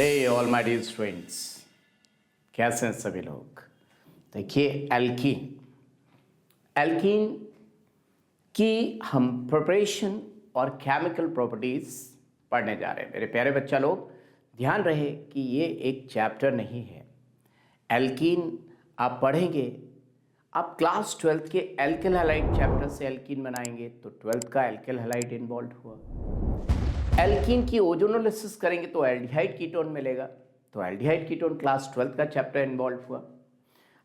Hey all my dear students, कैसे हैं सभी लोग। देखिए एल्कीन की हम प्रिपरेशन और केमिकल प्रॉपर्टीज पढ़ने जा रहे हैं। मेरे प्यारे बच्चा लोग, ध्यान रहे कि ये एक चैप्टर नहीं है। एल्कीन आप पढ़ेंगे, आप क्लास 12th के एल्किल हैलाइड चैप्टर से एल्कीन बनाएंगे तो 12th का एल्किल हैलाइड इन्वॉल्व हुआ। एल्कीन की ओजोनोलिसिस करेंगे तो एल्डिहाइड कीटोन मिलेगा, तो एल्डिहाइड कीटोन क्लास 12th का चैप्टर इन्वॉल्व हुआ।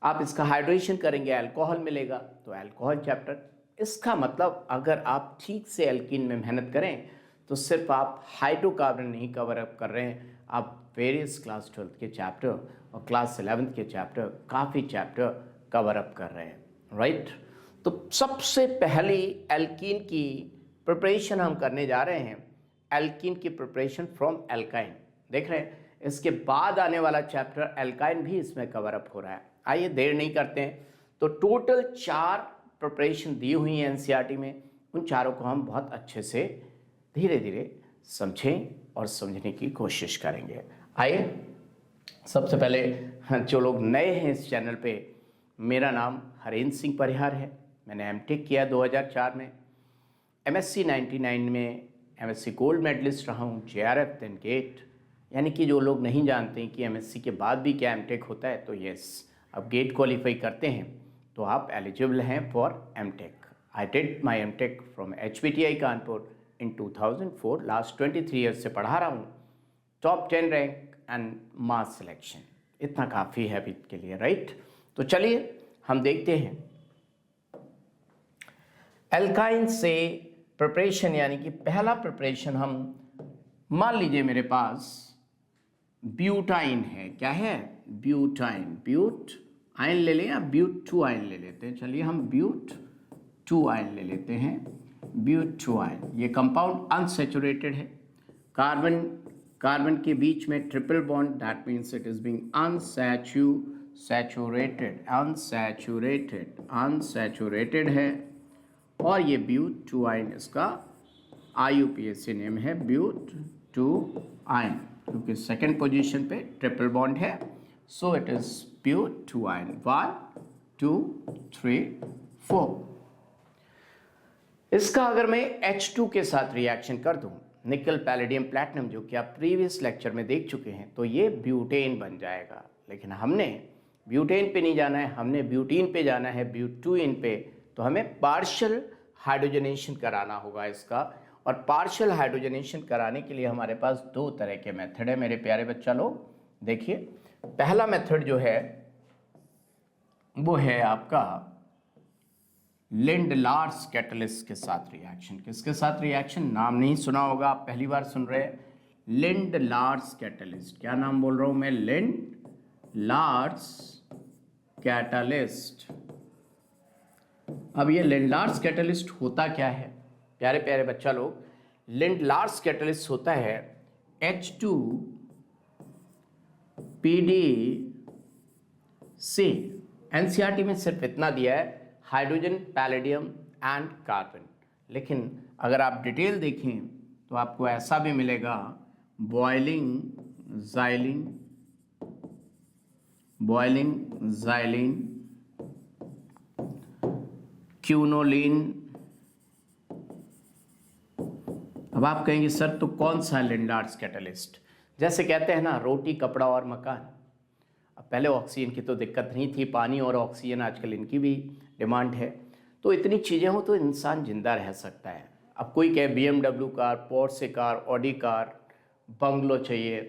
आप इसका हाइड्रेशन करेंगे, अल्कोहल मिलेगा, तो अल्कोहल चैप्टर। इसका मतलब अगर आप ठीक से एल्कीन में मेहनत करें तो सिर्फ आप हाइड्रोकार्बन नहीं कवर अप कर रहे हैं, आप वेरियस क्लास 12th के चैप्टर और क्लास 11th के चैप्टर, काफ़ी चैप्टर कवर अप कर रहे हैं, राइट। तो सबसे पहली एल्कीन की प्रिपरेशन हम करने जा रहे हैं, एल्कीन की प्रिपरेशन फ्रॉम एल्काइन। देख रहे हैं, इसके बाद आने वाला चैप्टर एल्काइन भी इसमें कवर अप हो रहा है। आइए देर नहीं करते हैं, तो टोटल 4 प्रिपरेशन दी हुई हैं एनसीईआरटी में। उन चारों को हम बहुत अच्छे से धीरे धीरे समझें और समझने की कोशिश करेंगे। आइए सबसे पहले जो लोग नए हैं इस चैनल पे, मेरा नाम हरेंद्र सिंह परिहार है। मैंने एमटेक किया 2004 में, एमएससी 99 में, एमएससी गोल्ड मेडलिस्ट रहा हूँ, जेआरएफ देन गेट। यानी कि जो लोग नहीं जानते हैं कि एमएससी के बाद भी क्या एमटेक होता है, तो यस, अब गेट क्वालिफाई करते हैं तो आप एलिजिबल हैं for MTech. I did my MTech from HBTI Kanpur in 2004। लास्ट 23 ईयर्स से पढ़ा रहा हूँ, top 10 rank and mass selection. इतना काफ़ी है अभी के लिए, राइट। तो चलिए हम देखते हैं एल्काइन से प्रिपरेशन। यानी कि पहला प्रिपरेशन हम, मान लीजिए मेरे पास ब्यूटाइन है। क्या है? ब्यूटाइन। ब्यूट आयन ले लें या ब्यूट 2 आयन ले लेते हैं। चलिए हम ब्यूट 2 आयन ले लेते हैं। ब्यूट 2 आयन, ये कंपाउंड अनसैचुरेटेड है। कार्बन के बीच में triple bond, that means it is being unsaturated है। और ये ब्यूट 2 आयन, इसका IUPAC नेम है ब्यूट 2 आयन, क्योंकि सेकेंड पोजीशन पे ट्रिपल बॉन्ड है, so it is but 2 yne. 1 2 3 4। इसका अगर मैं H2 के साथ रिएक्शन कर दूं, निकल पैलेडियम प्लैटिनम, जो कि आप प्रीवियस लेक्चर में देख चुके हैं, तो ये ब्यूटेन बन जाएगा। लेकिन हमने ब्यूटेन पे नहीं जाना है, हमने ब्यूटीन पे जाना है, ब्यूटूइन पे। तो हमें पार्शियल हाइड्रोजनेशन कराना होगा इसका। और पार्शियल हाइड्रोजनेशन कराने के लिए हमारे पास 2 तरह के मेथड है मेरे प्यारे बच्चा लोग। देखिए, पहला मेथड जो है वो है आपका लिंडलार्स कैटलिस्ट के साथ रिएक्शन। किसके साथ रिएक्शन? नाम नहीं सुना होगा, आप पहली बार सुन रहे हैं। Lindlar's catalyst. क्या नाम बोल रहा हूं मैं? Lindlar's catalyst. अब ये लिंडलार्स कैटलिस्ट होता क्या है प्यारे प्यारे बच्चा लोग? लिंडलार्स कैटलिस्ट होता है H2PDC। एनसीईआरटी में सिर्फ इतना दिया है, हाइड्रोजन, पैलेडियम एंड कार्बन। लेकिन अगर आप डिटेल देखें तो आपको ऐसा भी मिलेगा, बॉइलिंग ज़ाइलिन, क्यूनोलिन। अब आप कहेंगे सर तो कौन सा लिंडलार्स कैटलिस्ट? जैसे कहते हैं ना, रोटी, कपड़ा और मकान। अब पहले ऑक्सीजन की तो दिक्कत नहीं थी, पानी और ऑक्सीजन आजकल इनकी भी डिमांड है। तो इतनी चीज़ें हो तो इंसान जिंदा रह सकता है। अब कोई कहे BMW car, Porsche car, Audi car, bungalow चाहिए,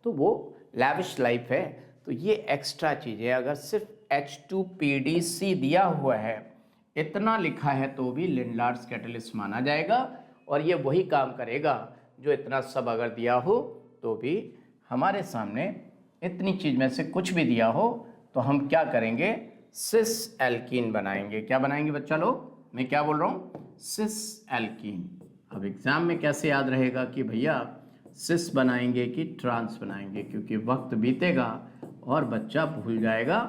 तो वो लैविश लाइफ है। तो ये एक्स्ट्रा चीज़ें, अगर सिर्फ H2PDC दिया हुआ है, इतना लिखा है, तो भी लिंडलार्स कैटलिस्ट माना जाएगा। और ये वही काम करेगा जो इतना सब अगर दिया हो तो भी हमारे सामने इतनी चीज़ में से कुछ भी दिया हो तो हम क्या करेंगे? सिस एल्कीन बनाएंगे। क्या बनाएंगे बच्चा लोग? मैं क्या बोल रहा हूँ? Cis alkene. अब एग्जाम में कैसे याद रहेगा कि भैया सिस बनाएंगे कि ट्रांस बनाएंगे? क्योंकि वक्त बीतेगा और बच्चा भूल जाएगा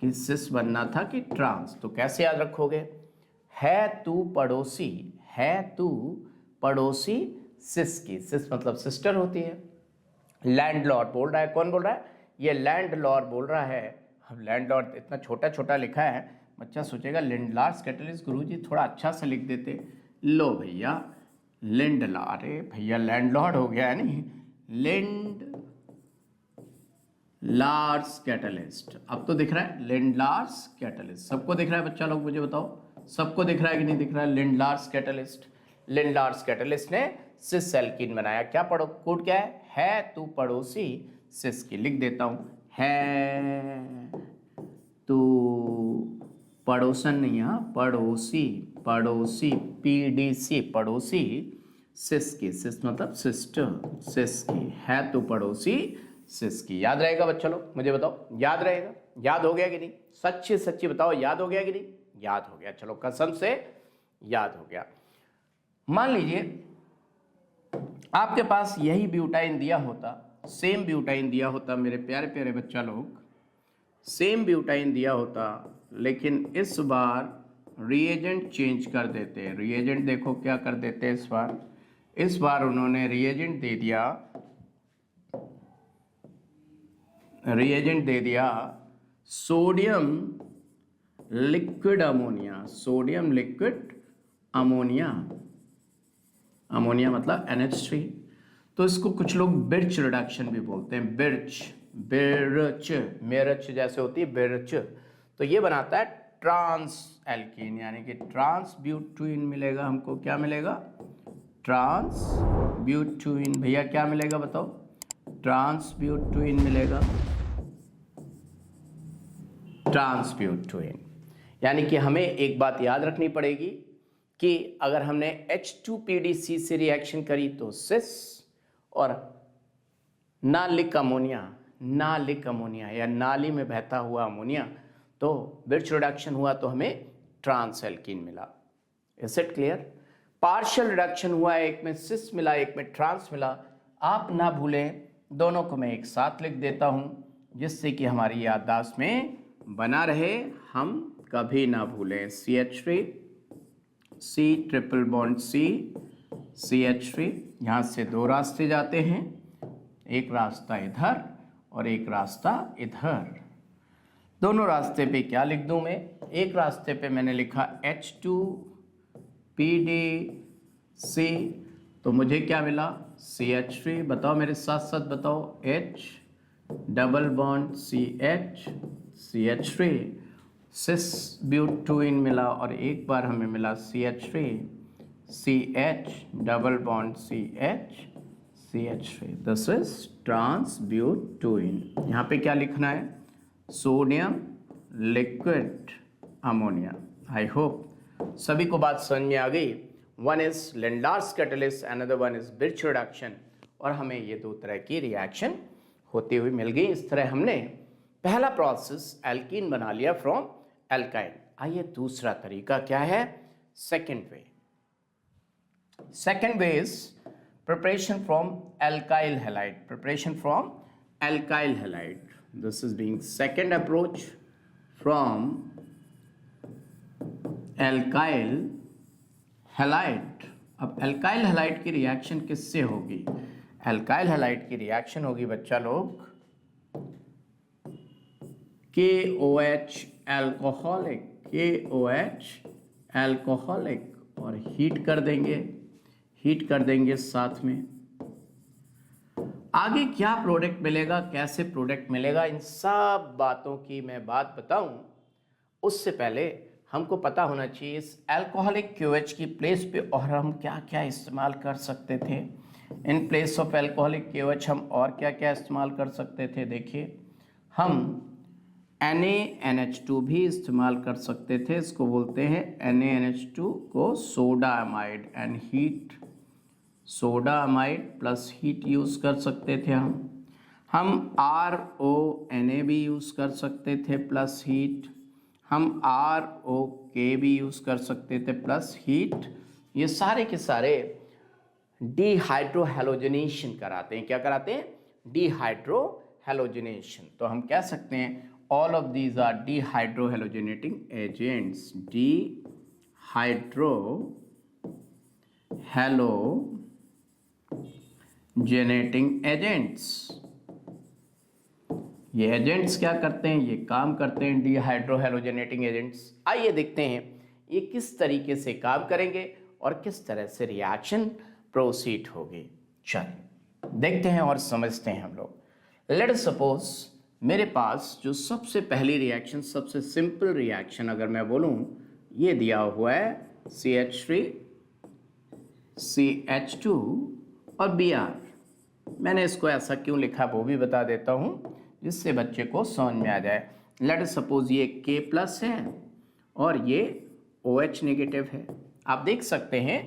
कि सिस बनना था कि ट्रांस। तो कैसे याद रखोगे? है तू पड़ोसी सिस की। सिस मतलब सिस्टर होती है, लैंडलॉर्ड बोल रहा है, कौन बोल रहा है? ये लैंडलॉर्ड बोल रहा है। अब लैंडलॉर्ड इतना छोटा छोटा लिखा है, बच्चा सोचेगा लैंडलॉर्ड्स कैटलिस्ट गुरुजी थोड़ा अच्छा से लिख देते। लो भैया लैंडलॉर्ड, अरे भैया लैंडलॉर्ड हो गया है नहीं, लैंड लार्ज कैटलिस्ट। अब तो दिख रहा है लैंडलॉर्ड्स कैटलिस्ट, सबको दिख रहा है बच्चा लोग, मुझे बताओ सबको दिख रहा है कि नहीं दिख रहा है? लैंडलॉर्ड्स कैटलिस्ट, लैंडलॉर्ड्स कैटलिस्ट ने सिस एल्कीन बनाया। क्या पढ़ो कोड क्या है तू पड़ोसी सिस की, लिख देता हूं, है तू पड़ोसन नहीं, हाँ पड़ोसी, पड़ोसी पीडीसी पड़ोसी सिस की, सिस मतलब सिस्टर, सिस की, है तू पड़ोसी सिस की। याद रहेगा बच्चा लोग, मुझे बताओ याद रहेगा? याद हो गया कि नहीं? सच्ची सच्ची बताओ याद हो गया कि नहीं? याद हो गया, चलो कसम से याद हो गया। मान लीजिए आपके पास यही ब्यूटाइन दिया होता, सेम ब्यूटाइन दिया होता मेरे प्यारे प्यारे बच्चा लोग, सेम ब्यूटाइन दिया होता, लेकिन इस बार रिएजेंट चेंज कर देते। रिएजेंट देखो क्या कर देते इस बार उन्होंने रिएजेंट दे दिया, रिएजेंट दे दिया sodium liquid ammonia, sodium liquid ammonia, ammonia मतलब NH3। तो इसको कुछ लोग बिर्च रिडक्शन भी बोलते हैं, बिर्च, बिर्च मिर्च जैसे होती है बिर्च। तो ये बनाता है ट्रांस एल्कीन, यानी कि ट्रांस ब्यूटीन मिलेगा हमको। क्या मिलेगा? Trans butene. भैया क्या मिलेगा बताओ? ट्रांस ब्यूटीन मिलेगा, ट्रांस ब्यूटीन। यानी कि हमें एक बात याद रखनी पड़ेगी कि अगर हमने H2PDC से रिएक्शन करी तो सिस, और नालिक अमोनिया, नालिक अमोनिया या नाली में बहता हुआ अमोनिया, तो बिर्च रिडक्शन हुआ तो हमें ट्रांस एल्कीन मिला। Is it clear? Partial reduction हुआ, एक में सिस मिला एक में ट्रांस मिला। आप ना भूलें, दोनों को मैं एक साथ लिख देता हूं जिससे कि हमारी याददाश्त में बना रहे, हम कभी ना भूलें। CH3 C triple bond C CH3, यहाँ से दो रास्ते जाते हैं, एक रास्ता इधर और एक रास्ता इधर। दोनों रास्ते पे क्या लिख दूं मैं? एक रास्ते पे मैंने लिखा H2PDC, तो मुझे क्या मिला? CH3। बताओ मेरे साथ साथ बताओ, H double bond CH CH3, cis butene मिला, और एक बार हमें मिला CH3 CH double bond CH CH3, this is trans butene. यहाँ पे क्या लिखना है? Sodium liquid ammonia. I hope सभी को बात समझ में आ गई। One is landlords catalyst, another one is Birch reduction, और हमें ये दो तरह की रिएक्शन होती हुई मिल गई। इस तरह हमने पहला प्रोसेस एल्कीन बना लिया फ्रॉम एल्काइन। आइए दूसरा तरीका क्या है? Second way. Second way is preparation from alkyl halide, preparation from alkyl halide. This is being second approach from alkyl halide. अब alkyl halide की रिएक्शन किससे होगी? alkyl halide की रिएक्शन होगी बच्चा लोग KOH अल्कोहलिक, KOH अल्कोहलिक, और heat कर देंगे, हीट कर देंगे साथ में। आगे क्या प्रोडक्ट मिलेगा, कैसे प्रोडक्ट मिलेगा, इन सब बातों की मैं बात बताऊं उससे पहले हमको पता होना चाहिए इस अल्कोहलिक QH की प्लेस पे और हम क्या क्या इस्तेमाल कर सकते थे। In place of alcoholic QH हम और क्या क्या इस्तेमाल कर सकते थे? देखिए, हम NaNH2 भी इस्तेमाल कर सकते थे, इसको बोलते हैं NaNH2 को soda amide, and heat soda amide plus heat use कर सकते थे। हम RONA भी यूज़ कर सकते थे प्लस हीट, हम ROK भी यूज़ कर सकते थे प्लस हीट। ये सारे के सारे डिहाइड्रोहेलोजनेशन कराते हैं। क्या कराते हैं? डिहाइड्रोहेलोजनेशन। तो हम कह सकते हैं all of these are dehydrohalogenating agents, dehydrohalogenating जेनेटिंग एजेंट्स। ये एजेंट्स क्या करते हैं, ये काम करते हैं डिहाइड्रोहेलोजेनेटिंग एजेंट्स। आइए देखते हैं ये किस तरीके से काम करेंगे और किस तरह से रिएक्शन प्रोसीड होगी। चलिए देखते हैं और समझते हैं हम लोग। लेट सपोज मेरे पास जो सबसे पहली रिएक्शन, सबसे सिंपल रिएक्शन अगर मैं बोलूं, ये दिया हुआ है CH3 CH2 और Br। मैंने इसको ऐसा क्यों लिखा वो भी बता देता हूँ जिससे बच्चे को समझ में आ जाए। लेट सपोज ये K+ है और ये OH नेगेटिव है। आप देख सकते हैं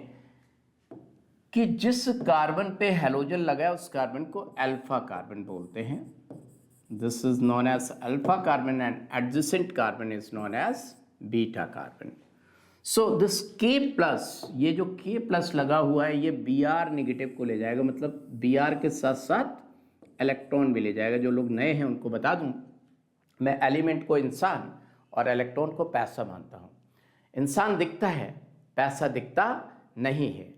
कि जिस कार्बन पे हैलोजन लगा है उस कार्बन को अल्फा कार्बन बोलते हैं। This is known as alpha carbon and adjacent carbon is known as beta carbon. So this K+, ये जो K+ लगा हुआ है ये Br नेगेटिव को ले जाएगा, मतलब Br के साथ साथ इलेक्ट्रॉन भी ले जाएगा। जो लोग नए हैं उनको बता दूं, मैं एलिमेंट को इंसान और इलेक्ट्रॉन को पैसा मानता हूं। इंसान दिखता है, पैसा दिखता नहीं है,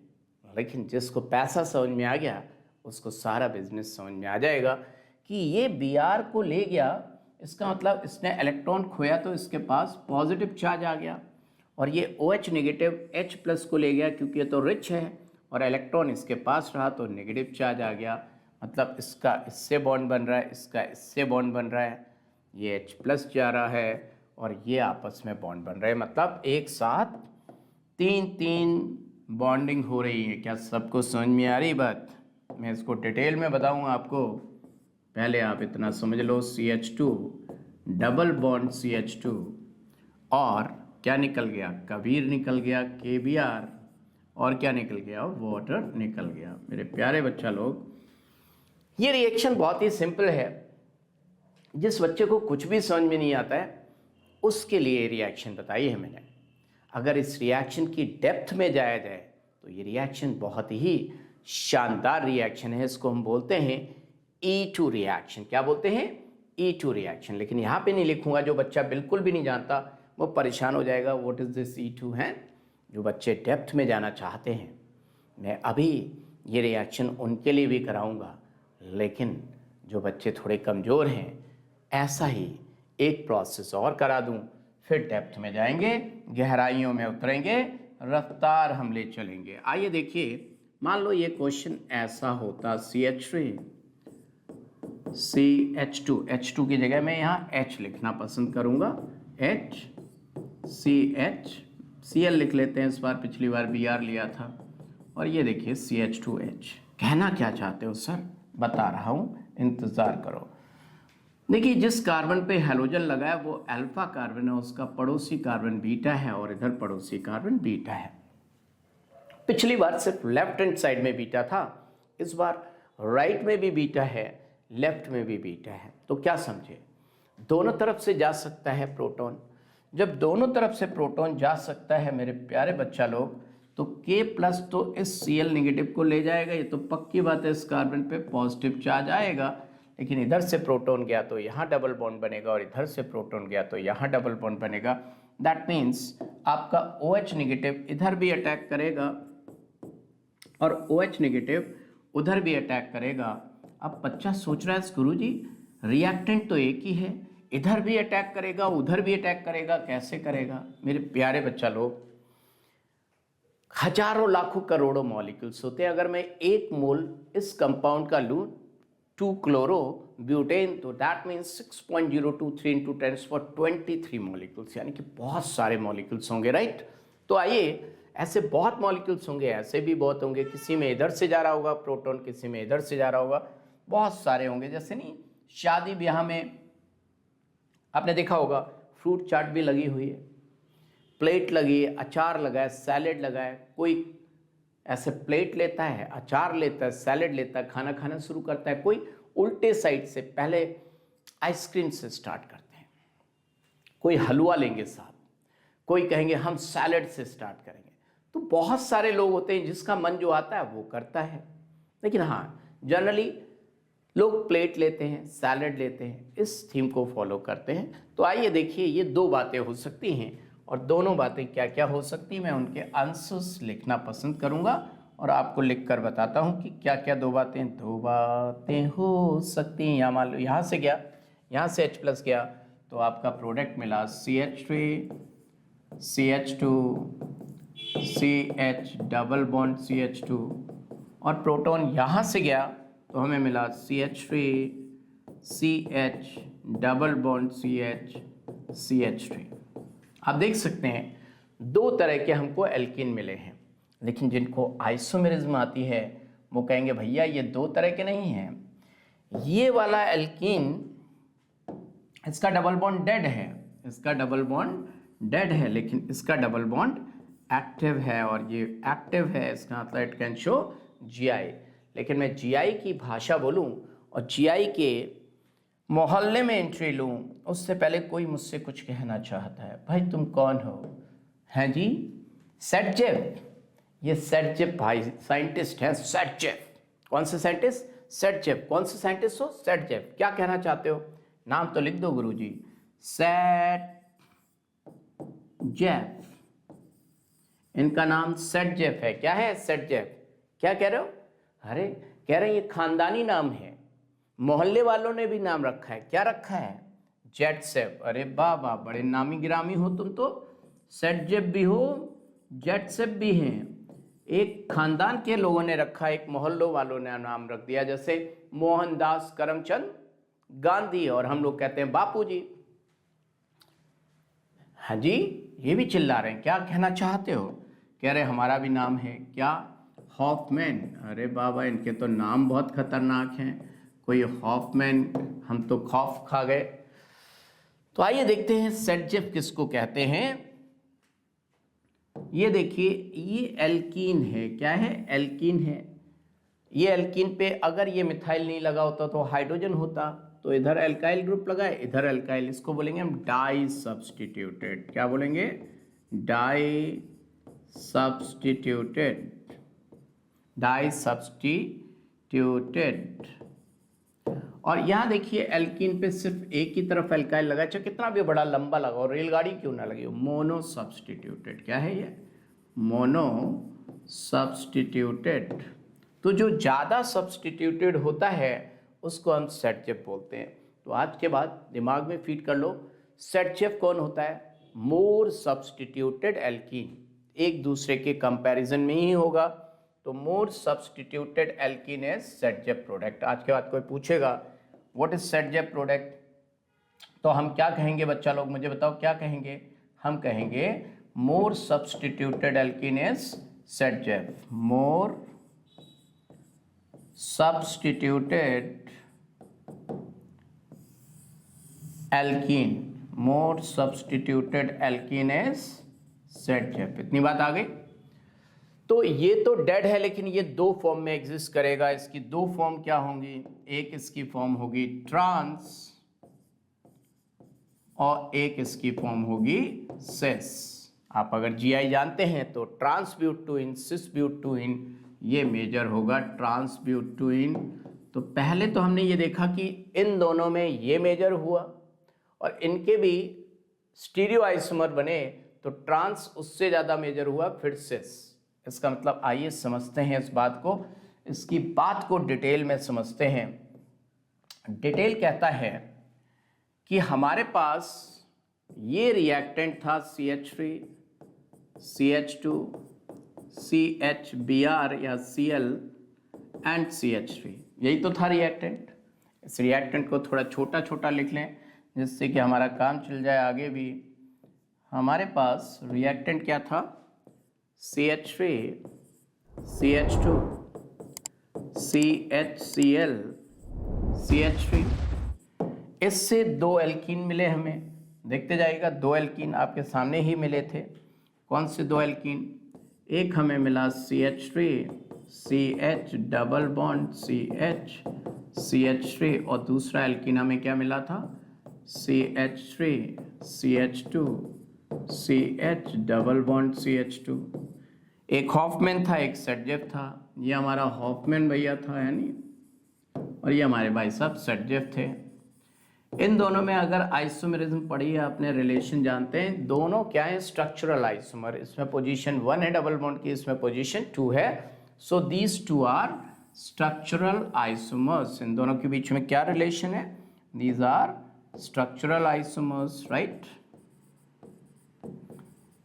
लेकिन जिसको पैसा समझ में आ गया उसको सारा बिजनेस समझ में आ जाएगा कि ये Br को ले गया, इसका मतलब इसने इलेक्ट्रॉन खोया तो इसके पास पॉजिटिव चार्ज आ गया, और ये OH नेगेटिव H+ को ले गया क्योंकि ये तो रिच है और इलेक्ट्रॉन इसके पास रहा तो नेगेटिव चार्ज आ गया। मतलब इसका इससे बॉन्ड बन रहा है, इसका इससे बॉन्ड बन रहा है, ये H+ जा रहा है और ये आपस में बॉन्ड बन रहे हैं। मतलब एक साथ 3 बॉन्डिंग हो रही है। क्या सबको समझ में आ रही बात? मैं इसको डिटेल में बताऊंगा आपको, पहले आप इतना समझ लो। CH2 डबल बॉन्ड CH2 और क्या निकल गया, कबीर निकल गया KBr, और क्या निकल गया, वाटर निकल गया। मेरे प्यारे बच्चा लोग, ये रिएक्शन बहुत ही सिंपल है। जिस बच्चे को कुछ भी समझ में नहीं आता है उसके लिए रिएक्शन बताई है मैंने। अगर इस रिएक्शन की डेप्थ में जाया जाए तो ये रिएक्शन बहुत ही शानदार रिएक्शन है। इसको हम बोलते हैं E2 रिएक्शन। क्या बोलते हैं? E2 reaction. लेकिन यहाँ पे नहीं लिखूंगा, जो बच्चा बिल्कुल भी नहीं जानता वो परेशान हो जाएगा। व्हाट इज दिस E2 है? जो बच्चे डेप्थ में जाना चाहते हैं, मैं अभी ये रिएक्शन उनके लिए भी कराऊंगा, लेकिन जो बच्चे थोड़े कमज़ोर हैं ऐसा ही एक प्रोसेस और करा दूं, फिर डेप्थ में जाएंगे, गहराइयों में उतरेंगे, रफ्तार हम ले चलेंगे। आइए देखिए, मान लो ये क्वेश्चन ऐसा होता, CH3 CH2, H2 की जगह मैं यहाँ H लिखना पसंद करूँगा, H CH Cl लिख लेते हैं इस बार, पिछली बार Br लिया था, और ये देखिए CH2H। कहना क्या चाहते हो सर? बता रहा हूँ, इंतज़ार करो। देखिए, जिस कार्बन पे हैलोजन लगा है वो अल्फा कार्बन है, उसका पड़ोसी कार्बन बीटा है और इधर पड़ोसी कार्बन बीटा है। पिछली बार सिर्फ लेफ्ट हैंड साइड में बीटा था, इस बार राइट में भी बीटा है, लेफ्ट में भी बीटा है। तो क्या समझे? दोनों तरफ से जा सकता है प्रोटॉन। जब दोनों तरफ से प्रोटॉन जा सकता है मेरे प्यारे बच्चा लोग, तो K+ तो इस Cl नेगेटिव को ले जाएगा, ये तो पक्की बात है, इस कार्बन पे पॉजिटिव चार्ज आएगा। लेकिन इधर से प्रोटॉन गया तो यहाँ डबल बॉन्ड बनेगा, और इधर से प्रोटॉन गया तो यहाँ डबल बॉन्ड बनेगा। दैट मीन्स आपका OH नेगेटिव इधर भी अटैक करेगा और OH नेगेटिव उधर भी अटैक करेगा। अब बच्चा सोच रहा है गुरुजी रिएक्टेंट तो एक ही है, इधर भी अटैक करेगा उधर भी अटैक करेगा, कैसे करेगा? मेरे प्यारे बच्चा लोग, हजारों लाखों करोड़ों मॉलिक्यूल्स होते हैं। अगर मैं 1 मोल इस कंपाउंड का लूँ 2-chloro-butane, तो दैट मीन्स 6.023 इंटू 10⁻23 मॉलिक्यूल्स, यानी कि बहुत सारे मॉलिक्यूल्स होंगे, राइट? तो आइए, ऐसे बहुत मॉलिक्यूल्स होंगे, ऐसे भी बहुत होंगे। किसी में इधर से जा रहा होगा प्रोटॉन, किसी में इधर से जा रहा होगा, बहुत सारे होंगे। जैसे नहीं, शादी ब्याह में आपने देखा होगा फ्रूट चाट भी लगी हुई है, प्लेट लगी है, अचार लगा है, सैलेड लगा है। कोई ऐसे प्लेट लेता है, अचार लेता है, सैलेड लेता है, खाना खाना शुरू करता है। कोई उल्टे साइड से पहले आइसक्रीम से स्टार्ट करते हैं, कोई हलवा लेंगे साहब, कोई कहेंगे हम सैलेड से स्टार्ट करेंगे। तो बहुत सारे लोग होते हैं, जिसका मन जो आता है वो करता है। लेकिन हाँ, जनरली लोग प्लेट लेते हैं, सैलेड लेते हैं, इस थीम को फॉलो करते हैं। तो आइए देखिए, ये 2 बातें हो सकती हैं, और दोनों बातें क्या क्या हो सकती हैं मैं उनके आंसर्स लिखना पसंद करूंगा और आपको लिख कर बताता हूँ कि क्या क्या दो बातें हो सकती हैं। यहाँ मान लो यहाँ से गया, यहाँ से H+ गया तो आपका प्रोडक्ट मिला CH3 CH2 CH double bond CH2, और प्रोटॉन यहाँ से गया तो हमें मिला CH3 CH double bond CH CH3। आप देख सकते हैं दो तरह के हमको एल्कीन मिले हैं, लेकिन जिनको आइसोमेरिज्म आती है वो कहेंगे भैया ये दो तरह के नहीं हैं। ये वाला एल्कीन इसका डबल बॉन्ड डेड है, इसका डबल बॉन्ड डेड है, लेकिन इसका डबल बॉन्ड एक्टिव है, और ये एक्टिव है इसका मतलब इट कैन शो GI। लेकिन मैं GI की भाषा बोलूं और GI के मोहल्ले में एंट्री लूं उससे पहले कोई मुझसे कुछ कहना चाहता है, भाई तुम कौन हो? हैं जी सेटजेव। ये सेटजेव भाई साइंटिस्ट हैं, सेटजेव। कौन से साइंटिस्ट? सेटजेव। कौन से साइंटिस्ट हो? सेटजेव। क्या कहना चाहते हो? नाम तो लिख दो गुरुजी, सेटजेव। इनका नाम सेटजेव है। क्या है? सेटजेव। क्या कह रहे हो? अरे कह रहे हैं ये खानदानी नाम है, मोहल्ले वालों ने भी नाम रखा है। क्या रखा है? जेटसेव। अरे वाह वाह, बड़े नामी गिरामी हो तुम तो, सेटजेव भी हो जेटसेव भी हैं। एक खानदान के लोगों ने रखा, एक मोहल्लों वालों ने नाम रख दिया, जैसे मोहनदास करमचंद गांधी और हम लोग कहते हैं बापूजी। हाँ जी, ये भी चिल्ला रहे हैं। क्या कहना चाहते हो? कह रहे हमारा भी नाम है। क्या? हॉफमैन। अरे बाबा इनके तो नाम बहुत खतरनाक हैं, कोई हॉफमैन, हम तो खौफ खा गए। तो आइए देखते हैं सेटजेव किसको कहते हैं। ये देखिए ये एल्कीन है। क्या है? एल्कीन है। ये एल्कीन पे अगर ये मिथाइल नहीं लगा होता तो हाइड्रोजन होता, तो इधर एल्काइल ग्रुप लगा है, इधर एल्काइल। इसको बोलेंगे हम डाई सब्सटीट्यूटेड। क्या बोलेंगे? Di substituted. Di substituted. और यहाँ देखिए एल्कीन पे सिर्फ एक ही तरफ एल्काइल लगा, चाहे कितना भी बड़ा लंबा लगा और रेलगाड़ी क्यों ना लगी हो। Mono substituted. क्या है ये? Mono substituted. तो जो ज़्यादा सब्सटीट्यूटेड होता है उसको हम सेटजेव बोलते हैं। तो आज के बाद दिमाग में फीड कर लो, सेटजेव कौन होता है? More substituted alkene. एक दूसरे के कंपैरिजन में ही होगा, तो more substituted alkene is Saytzeff product. आज के बाद कोई पूछेगा व्हाट इज सेटजेव प्रोडक्ट, तो हम क्या कहेंगे? बच्चा लोग मुझे बताओ क्या कहेंगे? हम कहेंगे more substituted alkene is Saytzeff. More substituted alkene, more substituted alkene is Saytzeff. इतनी बात आ गई। तो ये तो डेड है, लेकिन ये दो फॉर्म में एग्जिस्ट करेगा। इसकी दो फॉर्म क्या होंगी? एक इसकी फॉर्म होगी ट्रांस और एक इसकी फॉर्म होगी सिस। आप अगर GI जानते हैं तो ट्रांसब्यूटोइन, सिसब्यूटोइन, ये मेजर होगा ट्रांसब्यूटोइन। तो पहले तो हमने ये देखा कि इन दोनों में ये मेजर हुआ और इनके भी स्टीरियो आइसोमर बने, तो ट्रांस उससे ज़्यादा मेजर हुआ, फिर सिस। इसका मतलब आइए समझते हैं इस बात को, इसकी बात को डिटेल में समझते हैं। डिटेल कहता है कि हमारे पास ये रिएक्टेंट था CH3 CH2 CHBr या Cl एंड CH3, यही तो था रिएक्टेंट। इस रिएक्टेंट को थोड़ा छोटा छोटा लिख लें जिससे कि हमारा काम चल जाए आगे भी। हमारे पास रिएक्टेंट क्या था? CH3 CH2 CHCl CH3। इससे दो एल्कीन मिले हमें, देखते जाइएगा। दो एल्कीन आपके सामने ही मिले थे। कौन से दो एल्कीन? एक हमें मिला CH3 CH double bond CH CH3, और दूसरा एल्कीन हमें क्या मिला था? CH3 CH2 CH double bond CH2। एक हॉफमैन था, एक सेटजेव था। ये हमारा हॉफमैन भैया था, है नहीं, और ये हमारे भाई साहब सेटजेव थे। इन दोनों में अगर आइसोमेरिज्म पढ़ी है आपने, रिलेशन जानते हैं, दोनों क्या है? Structural isomer. इसमें पोजीशन 1 है डबल बॉन्ड की, इसमें पोजीशन 2 है so these two are structural isomers. इन दोनों के बीच में क्या रिलेशन है? These are structural isomers, right?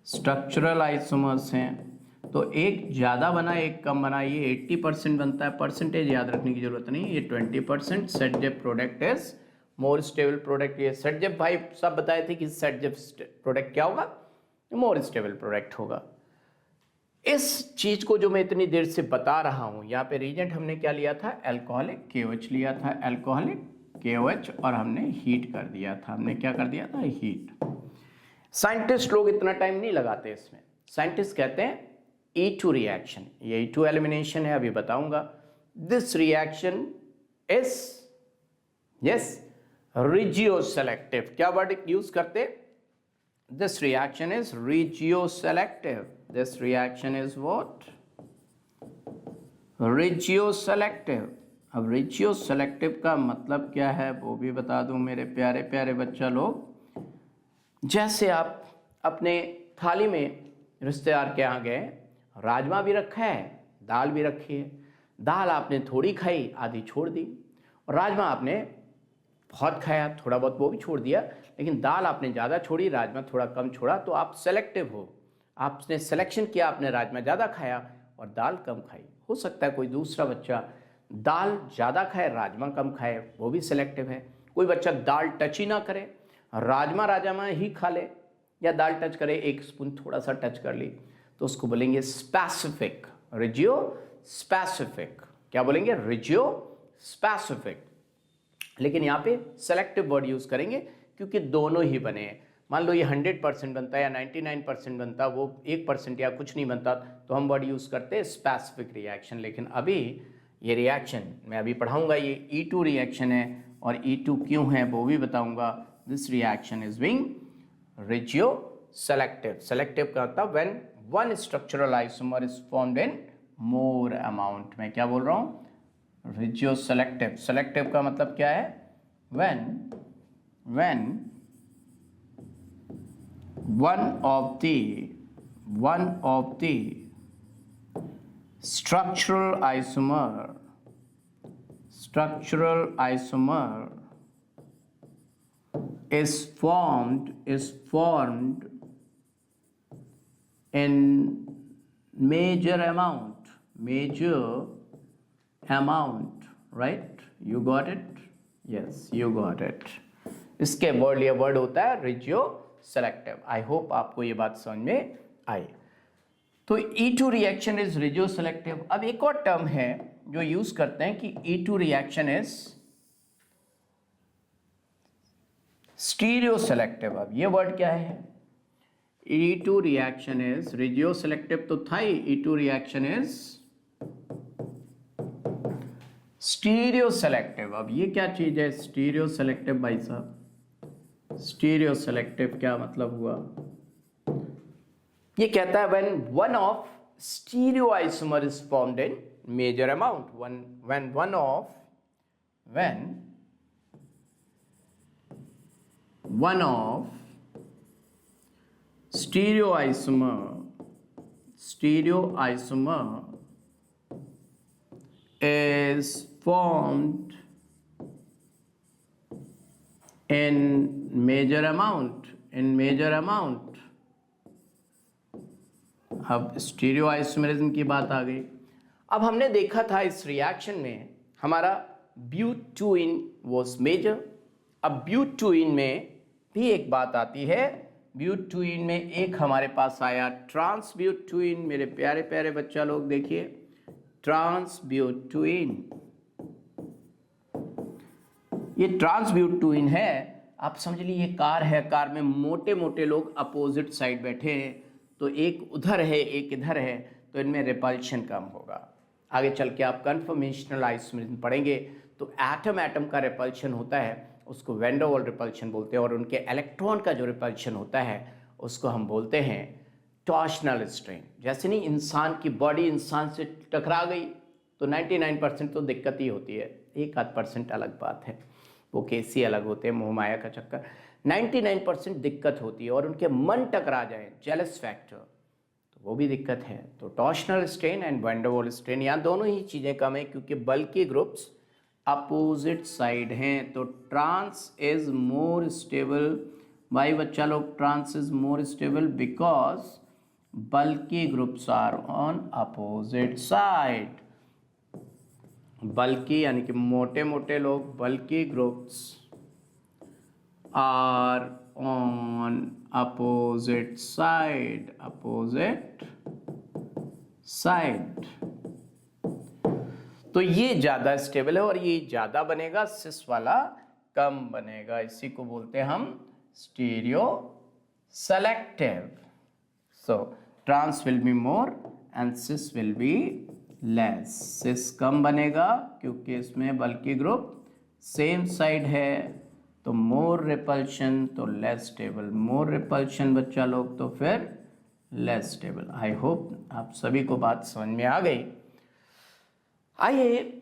Structural isomers हैं। तो एक ज़्यादा बना एक कम बना, ये 80% बनता है। परसेंटेज याद रखने की जरूरत नहीं, ये 20%। Saytzeff product is more stable product. ये सेट जेप भाई सब बताए थे कि सेट जेप प्रोडक्ट क्या होगा? मोर स्टेबल प्रोडक्ट होगा। इस चीज को जो मैं इतनी देर से बता रहा हूं, यहाँ पे रीजेंट हमने क्या लिया था? अल्कोहलिक KOH लिया था, अल्कोहलिक KOH, और हमने हीट कर दिया था। हमने क्या कर दिया था? हीट। साइंटिस्ट लोग इतना टाइम नहीं लगाते इसमें। साइंटिस्ट कहते हैं E2 रिएक्शन, ये E2 एलिमिनेशन है, अभी बताऊंगा। This reaction is yes regioselective. क्या वर्ड यूज करते? This reaction is regioselective. This reaction is what? Regioselective. अब रिजियोसेलेक्टिव का मतलब क्या है वो भी बता दूं मेरे प्यारे प्यारे बच्चा लोग। जैसे आप अपने थाली में रिश्तेदार के यहाँ गए, राजमा भी रखा है, दाल भी रखी है। दाल आपने थोड़ी खाई, आधी छोड़ दी, और राजमा आपने बहुत खाया, थोड़ा बहुत वो भी छोड़ दिया। लेकिन दाल आपने ज़्यादा छोड़ी, राजमा थोड़ा कम छोड़ा, तो आप सेलेक्टिव हो। आपने सिलेक्शन किया, आपने राजमा ज़्यादा खाया और दाल कम खाई। हो सकता है कोई दूसरा बच्चा दाल ज़्यादा खाए, राजमा कम खाए, वो भी सिलेक्टिव है। कोई बच्चा दाल टच ही ना करे, राजमा ही खा ले, या दाल टच करे, एक स्पून थोड़ा सा टच कर ली, तो उसको बोलेंगे स्पेसिफिक, रिजियो स्पेसिफिक। क्या बोलेंगे? Regio specific. लेकिन यहाँ पे सेलेक्टिव वर्ड यूज करेंगे क्योंकि दोनों ही बने हैं। मान लो ये 100% बनता है या 99% बनता, वो 1% या कुछ नहीं बनता, तो हम वर्ड यूज करते हैं स्पेसिफिक रिएक्शन। लेकिन अभी ये रिएक्शन मैं अभी पढ़ाऊंगा, ये E2 रिएक्शन है, और E2 क्यों है वो भी बताऊंगा। This reaction is being regioselective. Selective का मतलब when one structural isomer is formed in more amount. मैं क्या बोल रहा हूँ? regioselective. Selective का मतलब क्या है? when one of the structural isomer is formed in major amount, right? You got it? Yes, you got it. इसके वर्ड, ये वर्ड होता है रिजियोसेलेक्टिव। आई होप आपको ये बात समझ में आई। तो E2 रिएक्शन इज रिजियोसेलेक्टिव। अब एक और टर्म है जो यूज करते हैं कि E2 रिएक्शन इज स्टीरियोसेलेक्टिव। अब ये वर्ड क्या है? E2 रिएक्शन इज रिजियोसेलेक्टिव तो था ही, E2 रिएक्शन इज स्टीरियोसेलेक्टिव। अब ये क्या चीज है स्टीरियोसेलेक्टिव भाई साहब? स्टीरियोसेलेक्टिव क्या मतलब हुआ? ये कहता है when one of stereoisomer is formed in major amount, when one of stereoisomer is formed in major amount, अब स्टीरियोआइसोमेरिज्म की बात आ गई। अब हमने देखा था इस रिएक्शन में हमारा ब्यूटूइन वाज मेजर। अब ब्यूटूइन में भी एक बात आती है, ब्यूटूइन में एक हमारे पास आया ट्रांसब्यूटूइन। मेरे प्यारे प्यारे बच्चा लोग देखिए, ट्रांसब्यूटूइन, ये ट्रांसब्यूटूइन है। आप समझ लीजिए ये कार है, कार में मोटे मोटे लोग अपोजिट साइड बैठे हैं, तो एक उधर है एक इधर है, तो इनमें रिपल्शन कम होगा। आगे चल के आप कन्फर्मेशनल आइसोमेरिज्म पढ़ेंगे तो एटम का रिपल्शन होता है, उसको वैन डर वाल्स रिपल्शन बोलते हैं, और उनके इलेक्ट्रॉन का जो रिपल्शन होता है उसको हम बोलते हैं टॉर्शनल स्ट्रेन। जैसे नहीं इंसान की बॉडी इंसान से टकरा गई तो 99% तो दिक्कत ही होती है, 1-8% अलग बात है, वो केसी अलग होते हैं, मोह माया का चक्कर। 99% दिक्कत होती है, और उनके मन टकरा जाए जेलस फैक्टर, वो भी दिक्कत है। तो torsional strain and van der Waals strain, यहाँ दोनों ही चीज़ें कम है क्योंकि बल्कि ग्रुप्स अपोजिट साइड हैं। तो ट्रांस इज मोर स्टेबल। भाई बच्चा लोग, trans is more stable because bulky groups are on opposite side. Bulky यानी कि मोटे मोटे लोग, bulky groups are on opposite side, opposite side. तो ये ज़्यादा स्टेबल है और ये ज़्यादा बनेगा, सिस वाला कम बनेगा। इसी को बोलते हैं हम stereoselective. So trans will be more and cis will be less. Cis कम बनेगा क्योंकि इसमें बल्कि ग्रुप सेम साइड है, तो मोर रिपल्शन, तो लेस स्टेबल। मोर रिपल्शन बच्चा लोग तो फिर लेस स्टेबल। आई होप आप सभी को बात समझ में आ गई। आइए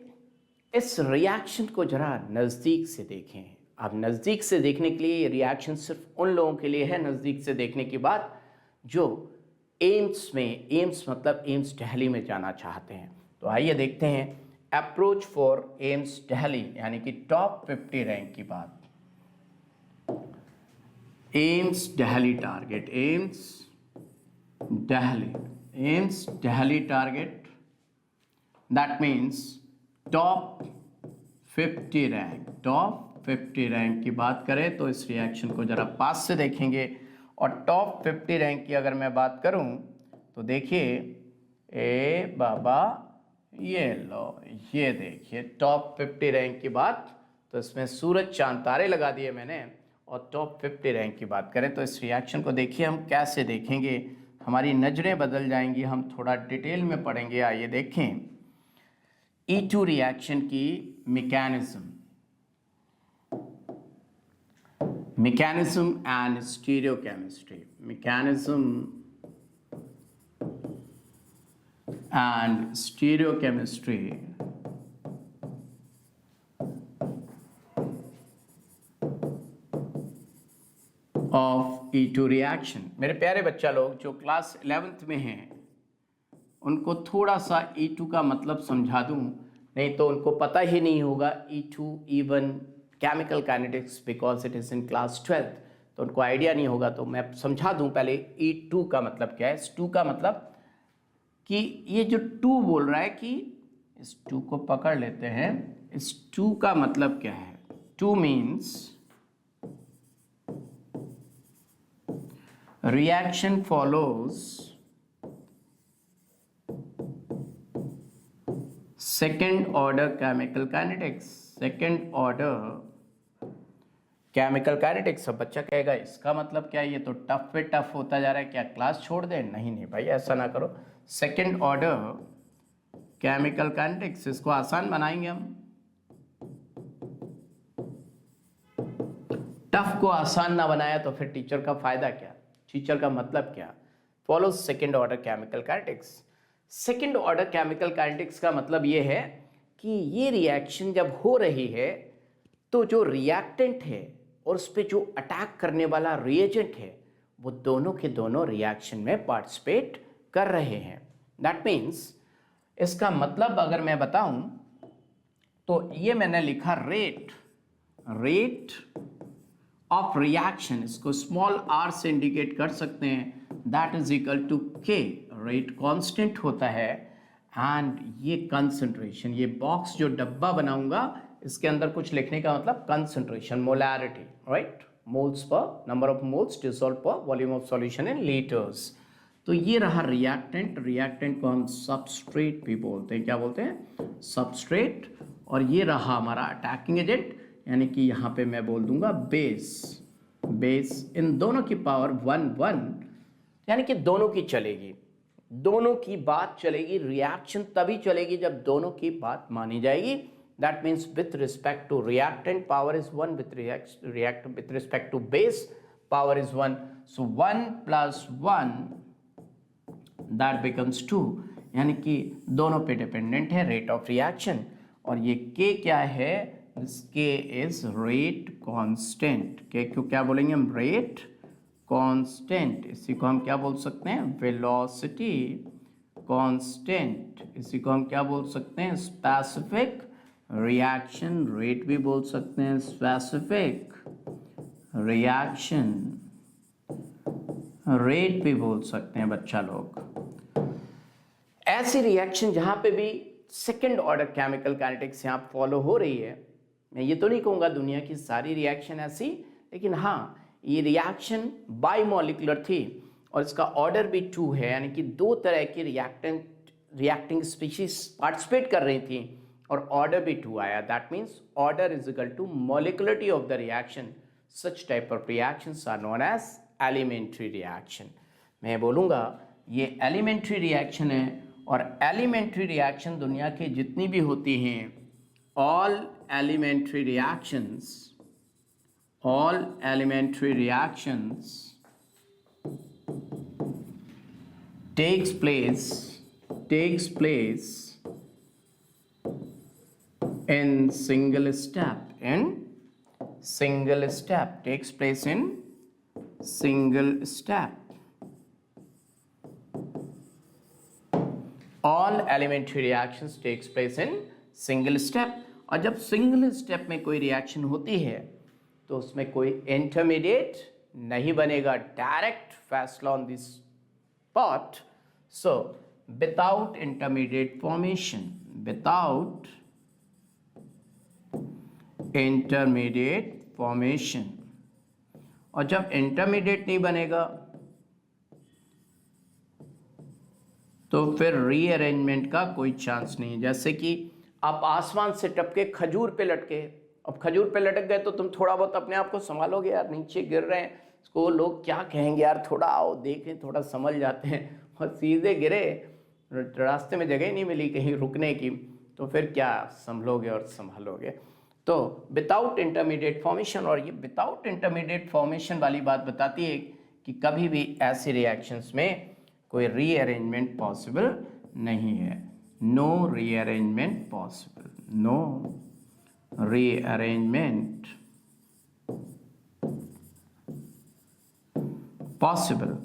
इस रिएक्शन को जरा नज़दीक से देखें। अब नज़दीक से देखने के लिए ये रिएक्शन सिर्फ उन लोगों के लिए है, नज़दीक से देखने की बात, जो एम्स में, एम्स मतलब एम्स दिल्ली में जाना चाहते हैं। तो आइए देखते हैं अप्रोच फॉर एम्स दिल्ली, यानी कि टॉप 50 रैंक की बात। AIIMS Delhi target, AIIMS Delhi, AIIMS Delhi target, that means top 50 rank. Top 50 rank की बात करें तो इस रिएक्शन को जरा पास से देखेंगे। और टॉप 50 रैंक की अगर मैं बात करूं तो देखिए, ए बाबा ये लो, ये देखिए टॉप 50 रैंक की बात, तो इसमें सूरज चांद तारे लगा दिए मैंने। और टॉप 50 रैंक की बात करें तो इस रिएक्शन को देखिए हम कैसे देखेंगे, हमारी नज़रें बदल जाएंगी, हम थोड़ा डिटेल में पढ़ेंगे। आइए देखें E2 रिएक्शन की mechanism, mechanism and stereochemistry, mechanism and stereochemistry of E2 reaction. मेरे प्यारे बच्चा लोग जो क्लास 11th में हैं उनको थोड़ा सा E2 का मतलब समझा दूं, नहीं तो उनको पता ही नहीं होगा E2 E1 chemical kinetics, because it is in class 12th, तो उनको आइडिया नहीं होगा। तो मैं समझा दूं पहले E2 का मतलब क्या है। इस 2 का मतलब कि ये जो 2 बोल रहा है, कि इस 2 को पकड़ लेते हैं। इस 2 का मतलब क्या है? 2 means reaction follows second order chemical kinetics, second order chemical kinetics। अब बच्चा कहेगा इसका मतलब क्या है, ये तो टफ पे टफ होता जा रहा है, क्या क्लास छोड़ दें? नहीं नहीं भाई, ऐसा ना करो। सेकेंड ऑर्डर केमिकल काइनेटिक्स, इसको आसान बनाएंगे हम। टफ को आसान ना बनाया तो फिर टीचर का फायदा क्या, टीचर का मतलब क्या? Follow second order chemical kinetics. Second order chemical kinetics का मतलब ये है कि ये रिएक्शन जब हो रही है तो जो रिएक्टेंट है और उस पर जो अटैक करने वाला रिएजेंट है, वो दोनों के दोनों रिएक्शन में पार्टिसिपेट कर रहे हैं। दैट मीन्स, इसका मतलब अगर मैं बताऊं तो ये मैंने लिखा रेट, रेट ऑफ रिएक्शन, इसको स्मॉल r से इंडिकेट कर सकते हैं, that is equal to k। Rate constant होता है एंड ये कंसंट्रेशन, ये बॉक्स जो डब्बा बनाऊंगा इसके अंदर कुछ लिखने का मतलब concentration, molarity, right? Moles per, number of moles dissolve per volume of solution in litres. तो ये रहा रिएक्टेंट, रिएक्टेंट को हम सबस्ट्रेट भी बोलते हैं। क्या बोलते हैं? सबस्ट्रेट। और ये रहा हमारा अटैकिंग एजेंट, यानी कि यहाँ पे मैं बोल दूंगा बेस, बेस। इन दोनों की पावर 1 यानी कि दोनों की चलेगी, दोनों की बात चलेगी। रिएक्शन तभी चलेगी जब दोनों की बात मानी जाएगी। That means with respect to reactant power is 1, with respect to base power is 1। So 1 + 1 that becomes 2, यानी कि दोनों पे डिपेंडेंट है रेट ऑफ रिएक्शन। और ये K क्या है? K is rate constant. K क्यों क्या बोलेंगे हम? रेट कांस्टेंट, इसी को हम क्या बोल सकते हैं, वेलोसिटी कांस्टेंट, इसी को हम क्या बोल सकते हैं, स्पेसिफिक रिएक्शन रेट भी बोल सकते हैं, स्पेसिफिक रिएक्शन रेट भी बोल सकते हैं बच्चा लोग। ऐसी रिएक्शन जहां पे भी सेकेंड ऑर्डर केमिकल काइनेटिक्स यहाँ फॉलो हो रही है, मैं ये तो नहीं कहूँगा दुनिया की सारी रिएक्शन ऐसी, लेकिन हाँ ये रिएक्शन बाइमोलिकुलर थी और इसका ऑर्डर भी 2 है, यानी कि 2 तरह की रिएक्टिंग स्पीशीज पार्टिसिपेट कर रही थी और ऑर्डर भी 2 आया। That means order is equal to molecularity of the reaction. Such type of reactions are known as elementary reaction. मैं बोलूँगा ये एलिमेंट्री रिएक्शन है, और एलिमेंट्री रिएक्शन दुनिया की जितनी भी होती हैं, all elementary reactions takes place in single step, takes place in single step. All elementary reactions takes place in single step. और जब सिंगल स्टेप में कोई रिएक्शन होती है तो उसमें कोई इंटरमीडिएट नहीं बनेगा, डायरेक्ट फैसला on this spot. So without intermediate formation, और जब इंटरमीडिएट नहीं बनेगा तो फिर रीअरेंजमेंट का कोई चांस नहीं। जैसे कि आप आसमान से टपके खजूर पे लटके, अब खजूर पे लटक गए तो तुम थोड़ा बहुत अपने आप को संभालोगे, यार नीचे गिर रहे हैं, इसको लोग क्या कहेंगे, यार थोड़ा आओ देखें, थोड़ा संभल जाते हैं, और सीधे गिरे, रास्ते में जगह ही नहीं मिली कहीं रुकने की, तो फिर क्या संभलोगे और संभालोगे। तो विदाउट इंटरमीडिएट फॉर्मेशन, और ये विदाउट इंटरमीडिएट फॉर्मेशन वाली बात बताती है कि कभी भी ऐसे रिएक्शंस में कोई रीअरेंजमेंट पॉसिबल नहीं है। No rearrangement possible, no rearrangement possible.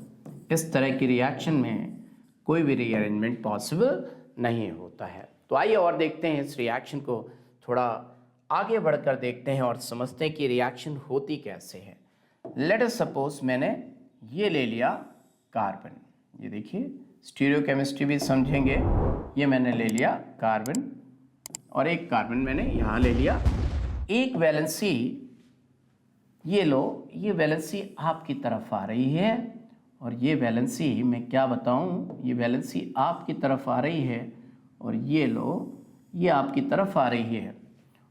इस तरह की रिएक्शन में कोई भी रीअरेंजमेंट पॉसिबल नहीं होता है। तो आइए और देखते हैं इस रिएक्शन को, थोड़ा आगे बढ़कर देखते हैं और समझते हैं कि रिएक्शन होती कैसे है। लेट अस सपोज मैंने ये ले लिया कार्बन, ये देखिए स्टीरियोकेमिस्ट्री भी समझेंगे। ये मैंने ले लिया कार्बन और एक कार्बन मैंने यहाँ ले लिया, एक वैलेंसी, ये लो, ये वैलेंसी आपकी तरफ आ रही है और ये वैलेंसी मैं क्या बताऊँ, ये वैलेंसी आपकी तरफ आ रही है और ये लो, ये आपकी तरफ आ रही है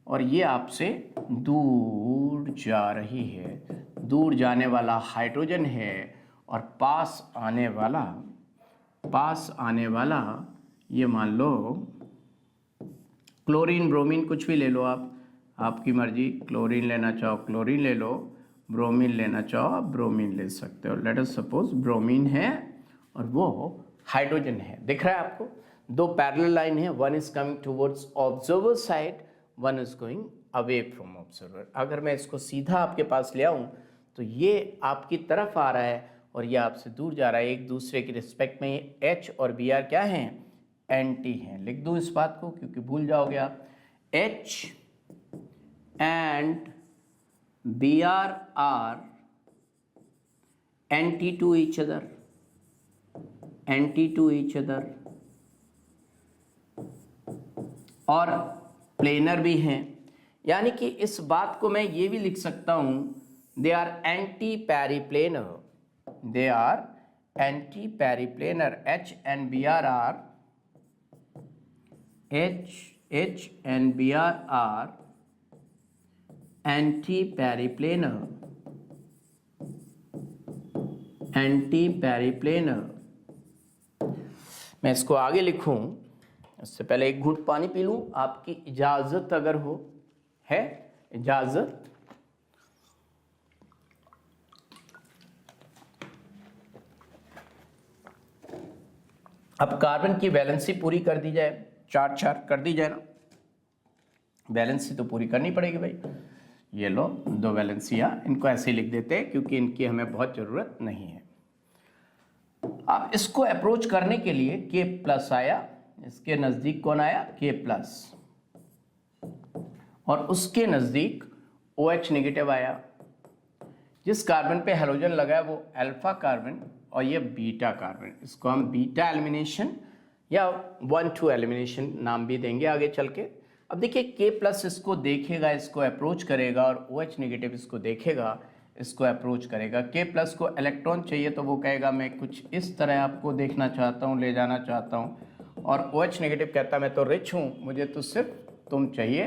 और ये आपसे दूर जा रही है। दूर जाने वाला हाइड्रोजन है और पास आने वाला ये मान लो क्लोरीन, ब्रोमीन, कुछ भी ले लो आप, आपकी मर्जी, क्लोरीन लेना चाहो क्लोरीन ले लो, ब्रोमीन लेना चाहो आप ब्रोमीन ले सकते हो। लेट अस सपोज ब्रोमीन है और वो हाइड्रोजन है, दिख रहा है आपको, 2 पैरेलल लाइन है, one is coming towards observer side, one is going away from observer. अगर मैं इसको सीधा आपके पास ले आऊँ तो ये आपकी तरफ आ रहा है और ये आपसे दूर जा रहा है। एक दूसरे की रिस्पेक्ट में ये H और Br क्या हैं, एंटी हैं। लिख दूँ इस बात को क्योंकि भूल जाओगे आप। H and Br are anti to each other, और प्लेनर भी हैं, यानी कि इस बात को मैं ये भी लिख सकता हूँ, they are anti periplanar, they are anti-periplanar। H and Br are anti-periplanar, मैं इसको आगे लिखूं उससे पहले एक घूंट पानी पी लूं, आपकी इजाजत अगर हो, है इजाजत। अब कार्बन की वैलेंसी पूरी कर दी जाए, 4 कर दी जाए ना, वैलेंसी तो पूरी करनी पड़ेगी भाई। ये लो 2 वैलेंसियाँ, इनको ऐसे ही लिख देते हैं क्योंकि इनकी हमें बहुत ज़रूरत नहीं है। अब इसको अप्रोच करने के लिए K प्लस आया, इसके नज़दीक कौन आया, K प्लस, और उसके नज़दीक OH नेगेटिव आया। जिस कार्बन पे हैलोजन लगा है वो अल्फा कार्बन और ये बीटा कार्बन, इसको हम बीटा एलिमिनेशन या 1,2 एलिमिनेशन नाम भी देंगे आगे चल के। अब देखिए K प्लस इसको देखेगा, इसको अप्रोच करेगा, और OH नेगेटिव इसको देखेगा, इसको अप्रोच करेगा। K प्लस को इलेक्ट्रॉन चाहिए तो वो कहेगा मैं कुछ इस तरह आपको देखना चाहता हूँ, ले जाना चाहता हूँ, और OH नेगेटिव कहता मैं तो रिच हूँ, मुझे तो सिर्फ तुम चाहिए,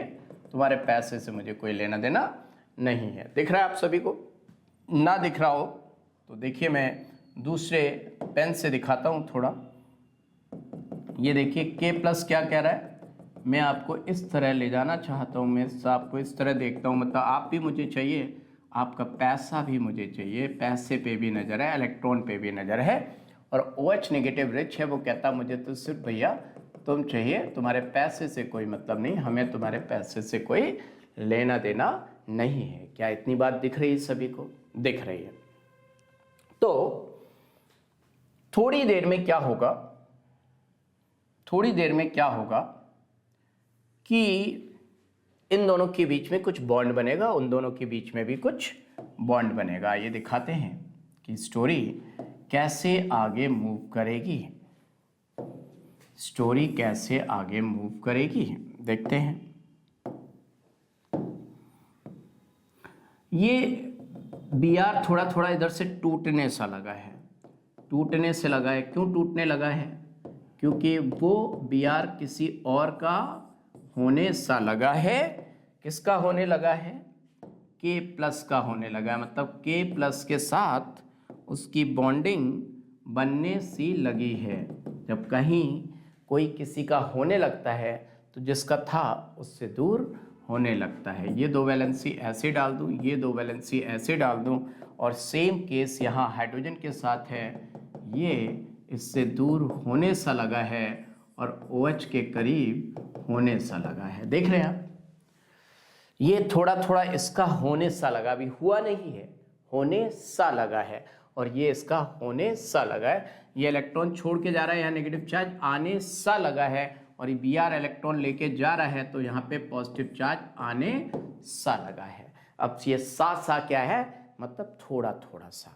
तुम्हारे पैसे से मुझे कोई लेना देना नहीं है। दिख रहा है आप सभी को? ना दिख रहा हो तो देखिए मैं दूसरे पेन से दिखाता हूँ थोड़ा। ये देखिए K प्लस क्या कह रहा है, मैं आपको इस तरह ले जाना चाहता हूँ, मैं आपको इस तरह देखता हूँ, मतलब आप भी मुझे चाहिए, आपका पैसा भी मुझे चाहिए, पैसे पे भी नज़र है, इलेक्ट्रॉन पे भी नज़र है। और OH नेगेटिव रिच है, वो कहता मुझे तो सिर्फ भैया तुम चाहिए, तुम्हारे पैसे से कोई मतलब नहीं, हमें तुम्हारे पैसे से कोई लेना देना नहीं है। क्या इतनी बात दिख रही है सभी को? दिख रही है। तो थोड़ी देर में क्या होगा, थोड़ी देर में क्या होगा कि इन दोनों के बीच में कुछ बॉन्ड बनेगा, उन दोनों के बीच में भी कुछ बॉन्ड बनेगा। ये दिखाते हैं कि स्टोरी कैसे आगे मूव करेगी, स्टोरी कैसे आगे मूव करेगी, देखते हैं। ये Br थोड़ा थोड़ा इधर से टूटने सा लगा है, टूटने से लगा है। क्यों टूटने लगा है? क्योंकि वो Br किसी और का होने सा लगा है। किसका होने लगा है? K प्लस का होने लगा है, मतलब K प्लस के साथ उसकी बॉन्डिंग बनने सी लगी है। जब कहीं कोई किसी का होने लगता है तो जिसका था उससे दूर होने लगता है। ये 2 वैलेंसी ऐसे डाल दूँ, ये 2 वैलेंसी ऐसे डाल दूँ, और सेम केस यहाँ हाइड्रोजन के साथ है, ये इससे दूर होने सा लगा है और OH के करीब होने सा लगा है। देख रहे हैं आप? ये थोड़ा थोड़ा इसका होने सा लगा, अभी हुआ नहीं है, होने सा लगा है, और ये इसका होने सा लगा है। ये इलेक्ट्रॉन छोड़ के जा रहा है, यहाँ नेगेटिव चार्ज आने सा लगा है, और ये Br इलेक्ट्रॉन लेके जा रहा है तो यहाँ पे पॉजिटिव चार्ज आने सा लगा है। अब ये सा क्या है? मतलब थोड़ा थोड़ा सा,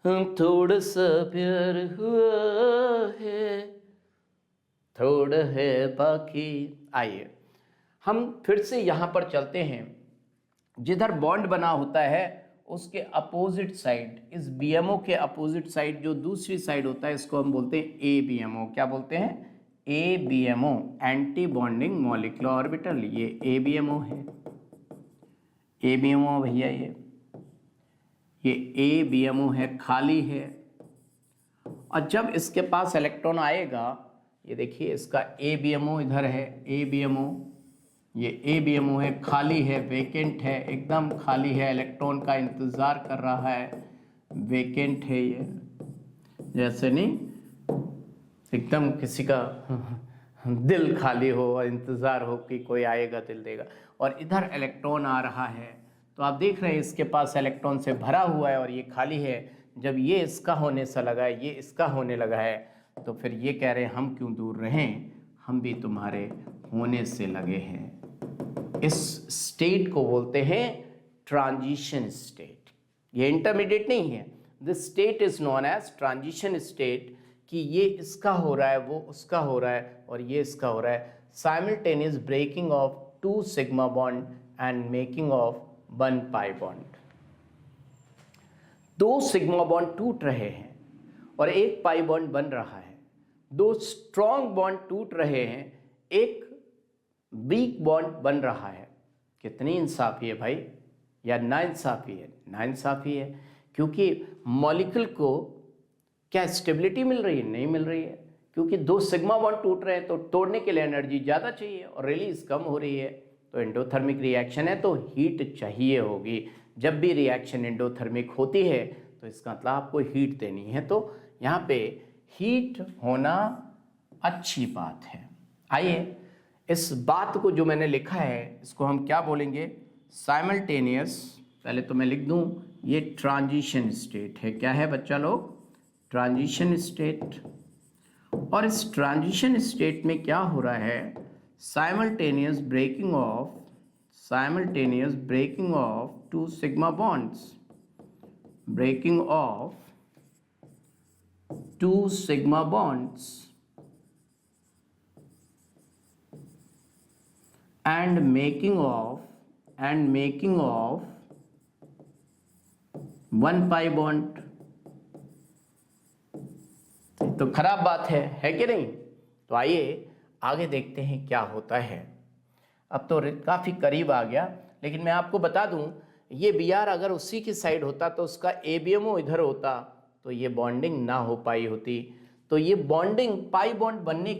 थोड़ा सा प्यार हुआ है, थोड़ा है बाकी। आइए हम फिर से यहाँ पर चलते हैं। जिधर बॉन्ड बना होता है उसके अपोजिट साइड, इस BMO के अपोजिट साइड जो दूसरी साइड होता है, इसको हम बोलते हैं ABMO। क्या बोलते हैं? ABMO, anti bonding molecular orbital. ये ABMO है, ABMO भैया, ये ABMO है, खाली है। और जब इसके पास इलेक्ट्रॉन आएगा, ये देखिए इसका ABMO इधर है, ABMO, ये ABMO है, खाली है, वेकेंट है, एकदम खाली है, इलेक्ट्रॉन का इंतज़ार कर रहा है, वेकेंट है। ये जैसे नहीं एकदम किसी का दिल खाली हो और इंतज़ार हो कि कोई आएगा दिल देगा, और इधर इलेक्ट्रॉन आ रहा है। तो आप देख रहे हैं इसके पास इलेक्ट्रॉन से भरा हुआ है और ये खाली है। जब ये इसका होने सा लगा है, ये इसका होने लगा है, तो फिर ये कह रहे हैं हम क्यों दूर रहें, हम भी तुम्हारे होने से लगे हैं। इस स्टेट को बोलते हैं ट्रांजिशन स्टेट। ये इंटरमीडिएट नहीं है, this state is known as transition state, कि ये इसका हो रहा है, वो उसका हो रहा है, और ये इसका हो रहा है। Simultaneous breaking of 2 sigma bond and making of 1 pi bond. 2 sigma bond टूट रहे हैं और 1 पाई बॉन्ड बन रहा है। 2 स्ट्रॉन्ग बॉन्ड टूट रहे हैं, 1 वीक बॉन्ड बन रहा है। कितनी इंसाफी है भाई, या नाइंसाफी है? नाइंसाफी है, क्योंकि मॉलिक्यूल को क्या स्टेबिलिटी मिल रही है? नहीं मिल रही है, क्योंकि 2 सिग्मा बॉन्ड टूट रहे हैं तो तोड़ने के लिए एनर्जी ज़्यादा चाहिए और रिलीज कम हो रही है। तो एंडोथर्मिक रिएक्शन है तो हीट चाहिए होगी। जब भी रिएक्शन एंडोथर्मिक होती है तो इसका मतलब आपको हीट देनी है, तो यहाँ पे हीट होना अच्छी बात है। आइए इस बात को जो मैंने लिखा है इसको हम क्या बोलेंगे? साइमल्टेनियस, पहले तो मैं लिख दूं, ये ट्रांजिशन स्टेट है। क्या है बच्चा लोग? Transition state. और इस ट्रांजिशन स्टेट में क्या हो रहा है? Simultaneous breaking of two sigma bonds, breaking of two sigma bonds and making of one pi bond। तो खराब बात है कि नहीं? तो आइए आगे देखते हैं क्या होता है। अब तो काफी करीब आ गया, लेकिन मैं आपको बता दूं, ये Br अगर उसी की साइड होता तो उसका ABMO इधर होता तो ये बॉन्डिंग ना हो पाई होती। तो ये बॉन्डिंग पाई बॉन्ड बनने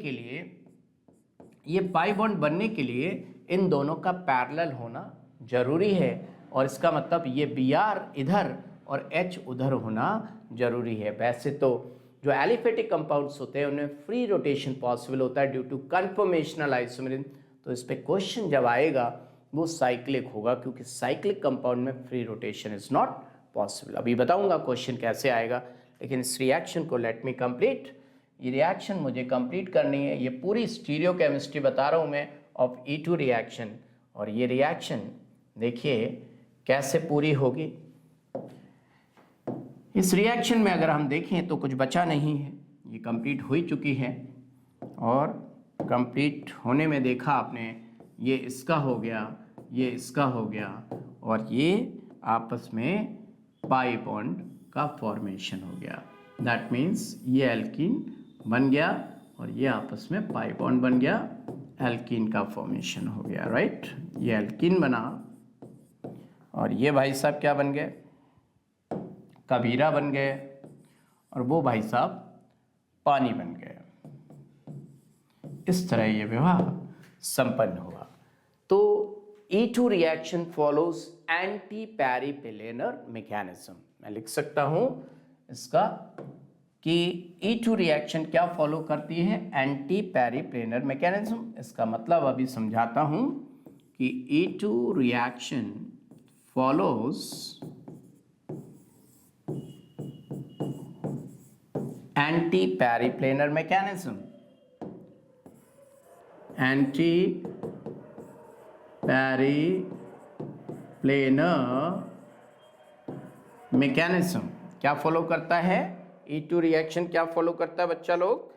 के लिए इन दोनों का पैरेलल होना जरूरी है। और इसका मतलब ये Br इधर और H उधर होना जरूरी है। वैसे तो जो एलिफेटिक कंपाउंड्स होते हैं उनमें फ्री रोटेशन पॉसिबल होता है ड्यू टू कन्फर्मेशनल आइसोमेरिज्म। तो इस पे क्वेश्चन जब आएगा वो साइक्लिक होगा, क्योंकि साइक्लिक कंपाउंड में free rotation is not possible. अभी बताऊंगा क्वेश्चन कैसे आएगा, लेकिन इस रिएक्शन को लेट मी कंप्लीट। ये रिएक्शन मुझे कंप्लीट करनी है। ये पूरी स्टीरियो केमिस्ट्री बता रहा हूँ मैं ऑफ E2 रिएक्शन। और ये रिएक्शन देखिए कैसे पूरी होगी। इस रिएक्शन में अगर हम देखें तो कुछ बचा नहीं है, ये कंप्लीट हो ही चुकी है। और कंप्लीट होने में देखा आपने, ये इसका हो गया, ये इसका हो गया, और ये आपस में पाई बॉन्ड का फॉर्मेशन हो गया। दैट मीन्स ये एल्कीन बन गया और ये आपस में पाई बॉन्ड बन गया, एल्कीन का फॉर्मेशन हो गया, राइट। ये एल्कीन बना और ये भाई साहब क्या बन गए? कबीरा बन गए, और वो भाई साहब पानी बन गए। इस तरह ये विवाह संपन्न हुआ। तो E2 reaction follows anti periplanar mechanism. मैं लिख सकता हूं इसका कि E2 रिएक्शन क्या फॉलो करती है? Anti periplanar mechanism. इसका मतलब अभी समझाता हूं कि E2 reaction follows anti periplanar mechanism. Anti periplanar mechanism क्या फॉलो करता है? E2 रिएक्शन क्या फॉलो करता है बच्चा लोग?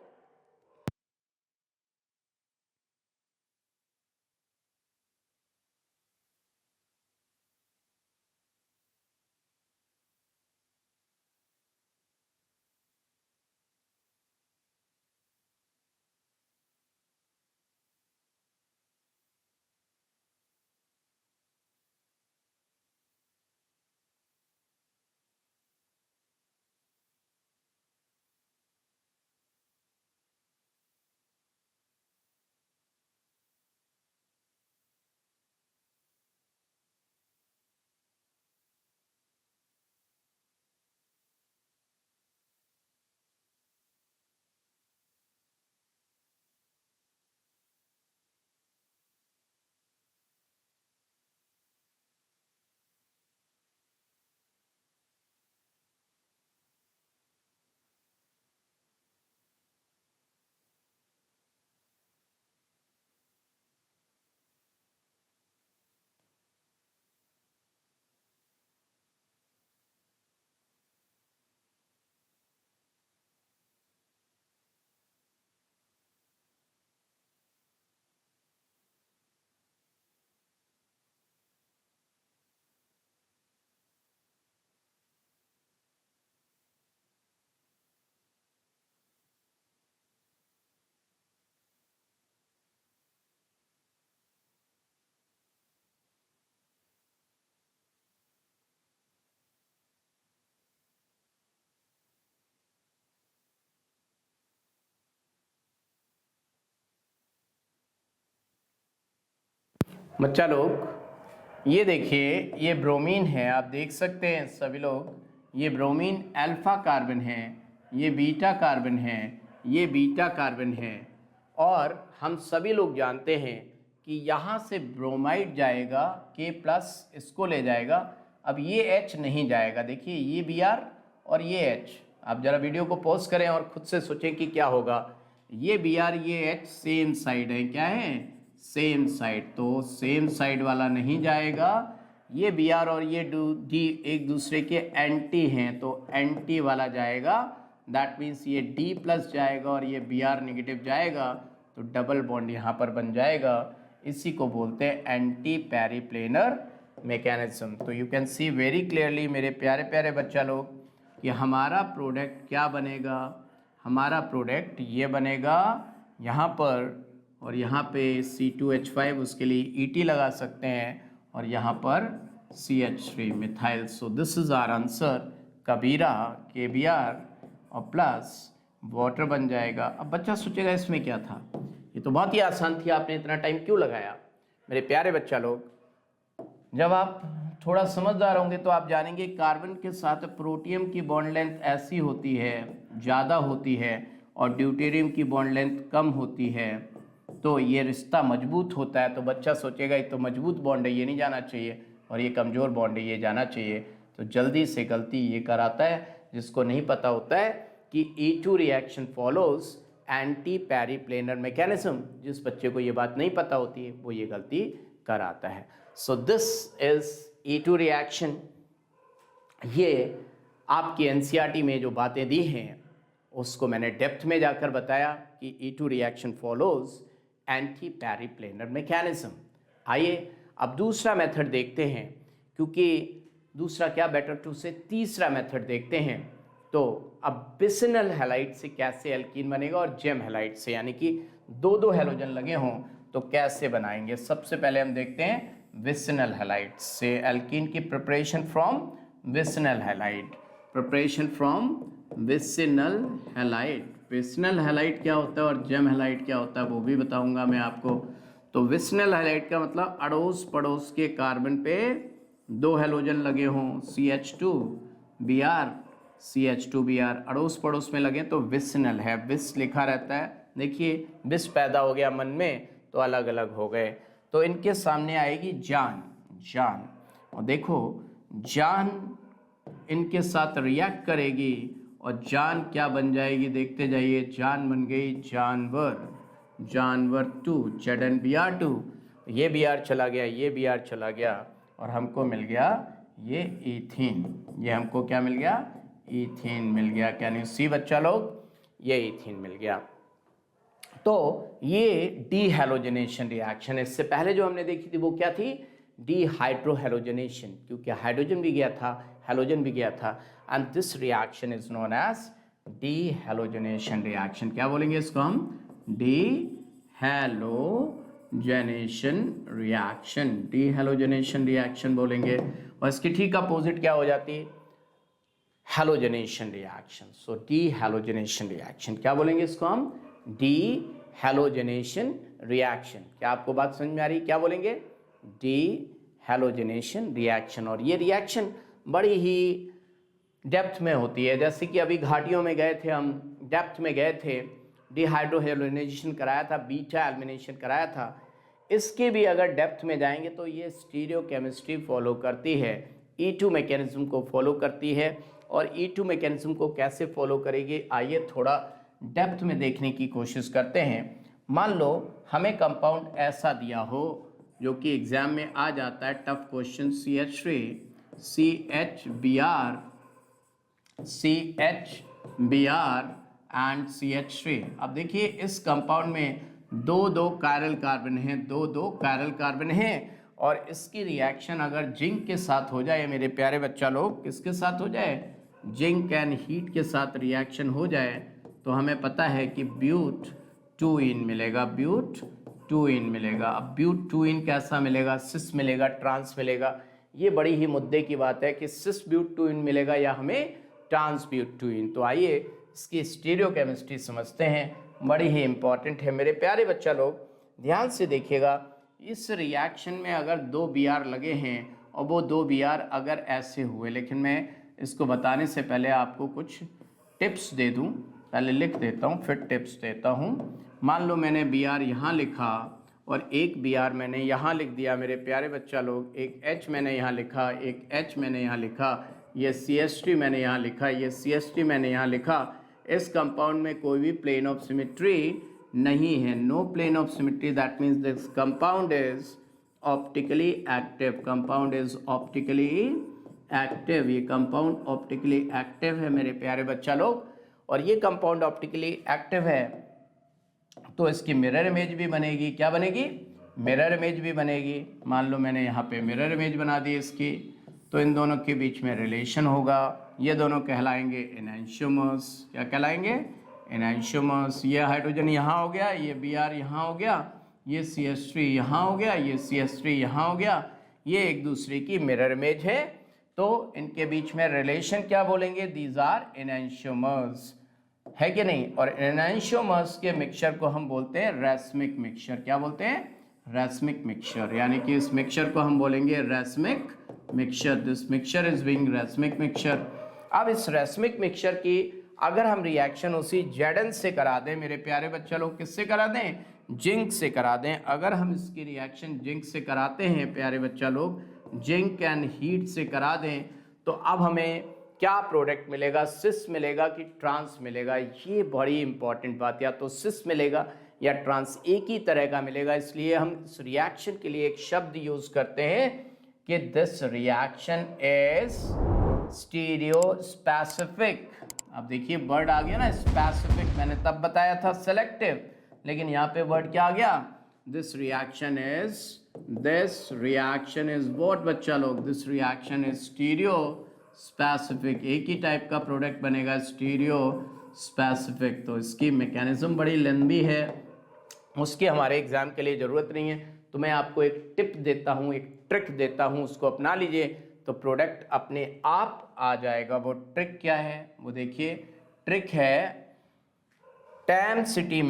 बच्चा लोग ये देखिए, ये ब्रोमीन है, आप देख सकते हैं सभी लोग, ये ब्रोमीन अल्फा कार्बन है, ये बीटा कार्बन है, ये बीटा कार्बन है। और हम सभी लोग जानते हैं कि यहाँ से ब्रोमाइड जाएगा K प्लस, इसको ले जाएगा। अब ये H नहीं जाएगा, देखिए ये Br और ये H। आप ज़रा वीडियो को पॉज करें और खुद से सोचें कि क्या होगा। ये Br ये H सेम साइड है, क्या है, सेम साइड, तो सेम साइड वाला नहीं जाएगा। ये Br और ये D एक दूसरे के एंटी हैं, तो एंटी वाला जाएगा। दैट मीन्स ये D प्लस जाएगा और ये Br नेगेटिव जाएगा, तो डबल बॉन्ड यहाँ पर बन जाएगा। इसी को बोलते हैं एंटी पेरिप्लेनर मैकेनिज्म। तो you can see very clearly मेरे प्यारे प्यारे बच्चा लोग कि हमारा प्रोडक्ट क्या बनेगा। हमारा प्रोडक्ट ये बनेगा यहाँ पर, और यहाँ पे C2H5 उसके लिए ET लगा सकते हैं, और यहाँ पर CH3 methyl. So this is our answer, कबीरा KBr और प्लस वाटर बन जाएगा। अब बच्चा सोचेगा इसमें क्या था, ये तो बहुत ही आसान थी, आपने इतना टाइम क्यों लगाया। मेरे प्यारे बच्चा लोग, जब आप थोड़ा समझदार होंगे तो आप जानेंगे कार्बन के साथ प्रोटियम की बॉन्ड लेंथ ऐसी होती है, ज़्यादा होती है, और ड्यूटेरियम की बॉन्ड लेंथ कम होती है, तो ये रिश्ता मजबूत होता है। तो बच्चा सोचेगा ये तो मजबूत बॉन्ड है, ये नहीं जाना चाहिए, और ये कमज़ोर बॉन्ड है, ये जाना चाहिए। तो जल्दी से गलती ये कराता है जिसको नहीं पता होता है कि E2 reaction follows anti periplanar mechanism. जिस बच्चे को ये बात नहीं पता होती है वो ये गलती कराता है। सो दिस इज E2 रिएक्शन। ये आपकी NCERT में जो बातें दी हैं उसको मैंने डेप्थ में जाकर बताया कि E2 reaction follows anti periplanar mechanism. आइए अब दूसरा मेथड देखते हैं, क्योंकि दूसरा क्या बेटर टू से तीसरा मेथड देखते हैं। तो अब बिसिनल हैलाइड से कैसे एल्कीन बनेगा, और जेम हैलाइड से, यानी कि दो दो हैलोजन लगे हों तो कैसे बनाएंगे। सबसे पहले हम देखते हैं विसिनल हैलाइड से एल्कीन की preparation from vicinal halide. Preparation from vicinal halide. Vicinal halide क्या होता है और जेम हैलाइड क्या होता है वो भी बताऊंगा मैं आपको। तो विसिनल हैलाइड का मतलब अड़ोस पड़ोस के कार्बन पे दो हैलोजन लगे हों, CH2Br CH2Br अड़ोस पड़ोस में लगे तो विसिनल है। विस लिखा रहता है, देखिए विस पैदा हो गया मन में तो अलग अलग हो गए। तो इनके सामने आएगी जान, जान, और देखो जान इनके साथ रिएक्ट करेगी और जान क्या बन जाएगी, देखते जाइए। जान बन गई जानवर, जानवर 2 ZnBr2। ये Br चला गया, ये Br चला गया, और हमको मिल गया ये ईथीन। ये हमको क्या मिल गया, ईथीन मिल गया। कैन यू सी बच्चा लोग, ये ईथीन मिल गया। तो ये डीहैलोजनेशन रिएक्शन है। इससे पहले जो हमने देखी थी वो क्या थी, डीहाइड्रोहैलोजनेशन, क्योंकि हाइड्रोजन भी गया था, हैलोजन भी गया था। And this reaction is known as dehalogenation reaction. क्या बोलेंगे इसको हम, डीहैलोजनेशन रिएक्शन, डीहैलोजनेशन रिएक्शन बोलेंगे। और इसकी ठीक अपोजिट क्या हो जाती है, हैलोजनेशन रिएक्शन। सो डीहैलोजनेशन रिएक्शन क्या बोलेंगे इसको हम, डीहैलोजनेशन रिएक्शन। क्या आपको बात समझ में आ रही, क्या बोलेंगे, डीहैलोजनेशन रिएक्शन। और ये रिएक्शन बड़ी ही डेप्थ में होती है, जैसे कि अभी घाटियों में गए थे हम, डेप्थ में गए थे, डिहाइड्रोहेलोजनेशन कराया था, बीटा एलिमिनेशन कराया था। इसके भी अगर डेप्थ में जाएंगे तो ये स्टीरियोकेमिस्ट्री फॉलो करती है, E2 मैकेनिज्म को फॉलो करती है। और E2 मैकेनिज्म को कैसे फॉलो करेगी, आइए थोड़ा डेप्थ में देखने की कोशिश करते हैं। मान लो हमें कंपाउंड ऐसा दिया हो जो कि एग्जाम में आ जाता है, tough question, CH3 CHBr and CH3। अब देखिए इस कंपाउंड में दो दो कायरल कार्बन हैं, दो दो कायरल कार्बन हैं, और इसकी रिएक्शन अगर जिंक के साथ हो जाए, मेरे प्यारे बच्चा लोग, किसके साथ हो जाए, जिंक एंड हीट के साथ रिएक्शन हो जाए, तो हमें पता है कि ब्यूट 2इन मिलेगा, ब्यूट 2इन मिलेगा। अब ब्यूट 2इन कैसा मिलेगा, सिस मिलेगा, ट्रांस मिलेगा। ये बड़ी ही मुद्दे की बात है कि सिस ब्यूट 2इन मिलेगा या हमें ट्रांस ब्यूट 2इन। तो आइए इसकी स्टीरियोकेमिस्ट्री समझते हैं, बड़ी ही इंपॉर्टेंट है मेरे प्यारे बच्चा लोग, ध्यान से देखिएगा। इस रिएक्शन में अगर दो Br लगे हैं और वो दो Br अगर ऐसे हुए, लेकिन मैं इसको बताने से पहले आपको कुछ टिप्स दे दूं, पहले लिख देता हूं फिर टिप्स देता हूं। मान लो मैंने Br यहाँ लिखा और एक बी आर मैंने यहाँ लिख दिया मेरे प्यारे बच्चा लोग, एक एच मैंने यहाँ लिखा, एक एच मैंने यहाँ लिखा, ये CH3 मैंने यहाँ लिखा, ये CH3 मैंने यहाँ लिखा। इस कंपाउंड में कोई भी प्लेन ऑफ सिमेट्री नहीं है, no plane of symmetry, that means this compound is optically active, compound is optically active, ये कंपाउंड ऑप्टिकली एक्टिव है मेरे प्यारे बच्चा लोग। और ये कंपाउंड ऑप्टिकली एक्टिव है तो इसकी मिरर इमेज भी बनेगी, क्या बनेगी, मिरर इमेज भी बनेगी। मान लो मैंने यहाँ पे मिरर इमेज बना दी इसकी, तो इन दोनों के बीच में रिलेशन होगा, ये दोनों कहलाएंगे एनेंशियोमर्स, क्या कहलाएंगे, एनेंशियोमर्स। ये हाइड्रोजन यहाँ हो गया, ये Br यहाँ हो गया, ये CH3 यहाँ हो गया, ये CH3 यहाँ हो गया, ये एक दूसरे की मिरर इमेज है, तो इनके बीच में रिलेशन क्या बोलेंगे, दीज आर एनेंशियोमर्स, है कि नहीं। और एनेंशियोमर्स के मिक्सचर को हम बोलते हैं रैस्मिक मिक्सचर, क्या बोलते हैं, रैस्मिक मिक्सचर, यानी कि इस मिक्सचर को हम बोलेंगे racemic mixture, this mixture is being racemic mixture. अब इस रैस्मिक मिक्सचर की अगर हम रिएक्शन उसी Zn से करा दें मेरे प्यारे बच्चा लोग, किससे करा दें, जिंक से करा दें। अगर हम इसकी रिएक्शन जिंक से कराते हैं प्यारे बच्चा लोग, जिंक एंड हीट से करा दें, तो अब हमें क्या प्रोडक्ट मिलेगा, सिस मिलेगा कि ट्रांस मिलेगा, ये बड़ी इंपॉर्टेंट बात, या तो सिस मिलेगा या ट्रांस, एक ही तरह का मिलेगा। इसलिए हम इस रिएक्शन के लिए एक शब्द यूज करते हैं कि this reaction is stereo specific. अब देखिए वर्ड आ गया ना स्पेसिफिक, मैंने तब बताया था सेलेक्टिव, लेकिन यहाँ पे वर्ड क्या आ गया, दिस रिएक्शन इज व्हाट बच्चा लोग, this reaction is stereo specific, एक ही टाइप का प्रोडक्ट बनेगा स्टीरियो स्पेसिफिक। तो इसकी मैकेनिज्म बड़ी लंबी है, उसकी हमारे एग्जाम के लिए ज़रूरत नहीं है, तो मैं आपको एक टिप देता हूँ, एक ट्रिक देता हूँ, उसको अपना लीजिए तो प्रोडक्ट अपने आप आ जाएगा। वो ट्रिक क्या है, वो देखिए, ट्रिक है टैम सिटी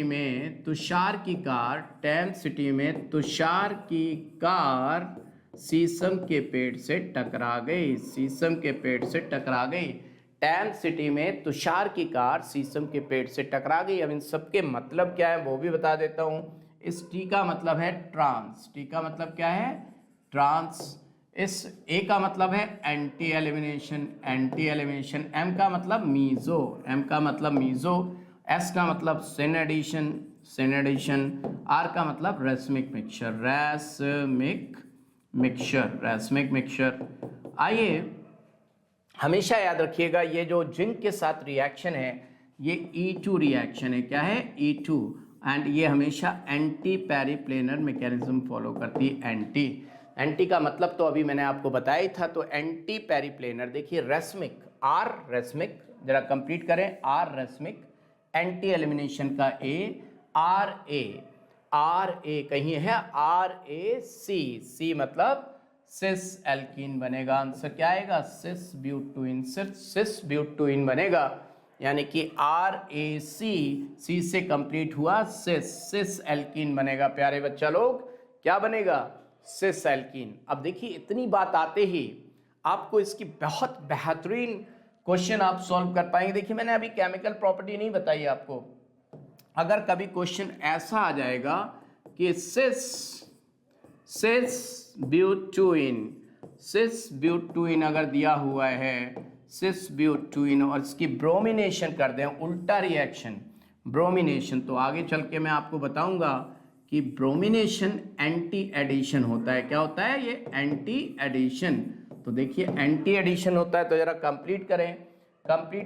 में तुषार की कार, टैम सिटी में तुषार की कार शीशम के पेड़ से टकरा गई, शीशम के पेड़ से टकरा गई। टैम सिटी में तुषार की कार शीशम के पेड़ से टकरा गई। अब इन सब के मतलब क्या है वो भी बता देता हूँ। इस टी का मतलब है ट्रांस, टी का मतलब क्या है, ट्रांस। इस ए का मतलब है एंटी एलिमिनेशन, एम का मतलब मीजो, एस का मतलब सिन एडिशन, आर का मतलब रैस्मिक मिक्सचर। आइए हमेशा याद रखिएगा, ये जो जिंक के साथ रिएक्शन है ये E2 रिएक्शन है, क्या है, E2, एंड ये हमेशा एंटी पेरिप्लेनर मैकेनिज्म फॉलो करती है। एंटी का मतलब तो अभी मैंने आपको बताया ही था, तो एंटी पेरिप्लेनर। देखिए रैस्मिक, आर रैस्मिक, जरा कंप्लीट करें, आर रैस्मिक, एंटी एलिमिनेशन का ए, आर ए कहीं है, RAC मतलब सिस एल्कीन बनेगा। आंसर क्या आएगा, सिस ब्यूटूइन बनेगा, यानी कि RAC, सी से कंप्लीट हुआ सिस एल्कीन बनेगा। प्यारे बच्चा लोग क्या बनेगा, सिस एल्कीन। अब देखिए इतनी बात आते ही आपको इसकी बहुत बेहतरीन क्वेश्चन आप सॉल्व कर पाएंगे। देखिए मैंने अभी केमिकल प्रॉपर्टी नहीं बताई आपको, अगर कभी क्वेश्चन ऐसा आ जाएगा कि सिस ब्यूटूइन अगर दिया हुआ है, सिस ब्यूटूइन, और इसकी ब्रोमिनेशन कर दें, उल्टा रिएक्शन ब्रोमिनेशन, तो आगे चल के मैं आपको बताऊंगा कि ब्रोमिनेशन एंटी एडिशन होता है। क्या होता है ये, एंटी एडिशन। तो देखिए एंटी एडिशन होता है, तो जरा कंप्लीट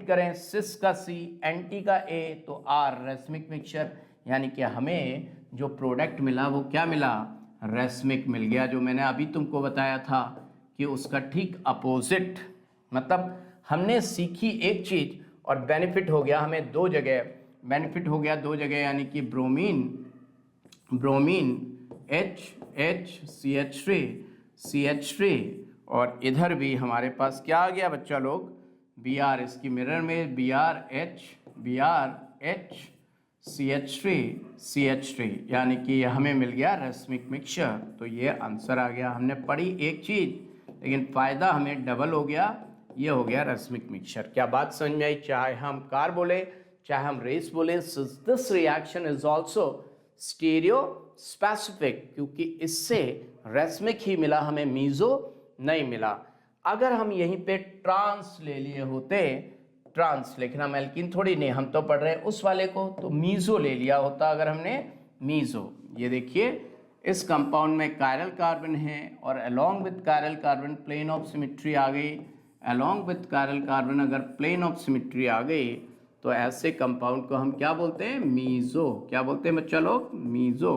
करें, सिस का सी, एंटी का ए, तो आर रैस्मिक मिक्सचर, यानी कि हमें जो प्रोडक्ट मिला वो क्या मिला, रैस्मिक मिल गया। जो मैंने अभी तुमको बताया था कि उसका ठीक अपोजिट, मतलब हमने सीखी एक चीज़ और बेनिफिट हो गया हमें दो जगह, यानी कि ब्रोमीन CH3, और इधर भी हमारे पास क्या आ गया बच्चा लोग, Br, इसकी मिरर में BrH CH3, यानी कि हमें मिल गया रैस्मिक मिक्सचर। तो ये आंसर आ गया। हमने पढ़ी एक चीज़ लेकिन फ़ायदा हमें डबल हो गया, ये हो गया रैस्मिक मिक्सचर। क्या बात समझ में आई, चाहे हम कार बोले चाहे हम रेस बोलें, this reaction is also stereo specific, क्योंकि इससे रेसमिक ही मिला, हमें मीजो नहीं मिला। अगर हम यहीं पे ट्रांस ले लिए होते, ट्रांस, लेकिन हम एल्कीन थोड़ी नहीं, हम तो पढ़ रहे हैं उस वाले को, तो मीजो ले लिया होता अगर हमने मीजो। ये देखिए इस कंपाउंड में कायरल कार्बन है और along with chiral carbon plane of symmetry आ गई। अलोंग विद कायरल कार्बन अगर प्लेन ऑफ सिमेट्री आ गई तो ऐसे कंपाउंड को हम क्या बोलते हैं? मीजो। क्या बोलते हैं बच्चा लोग? Meso.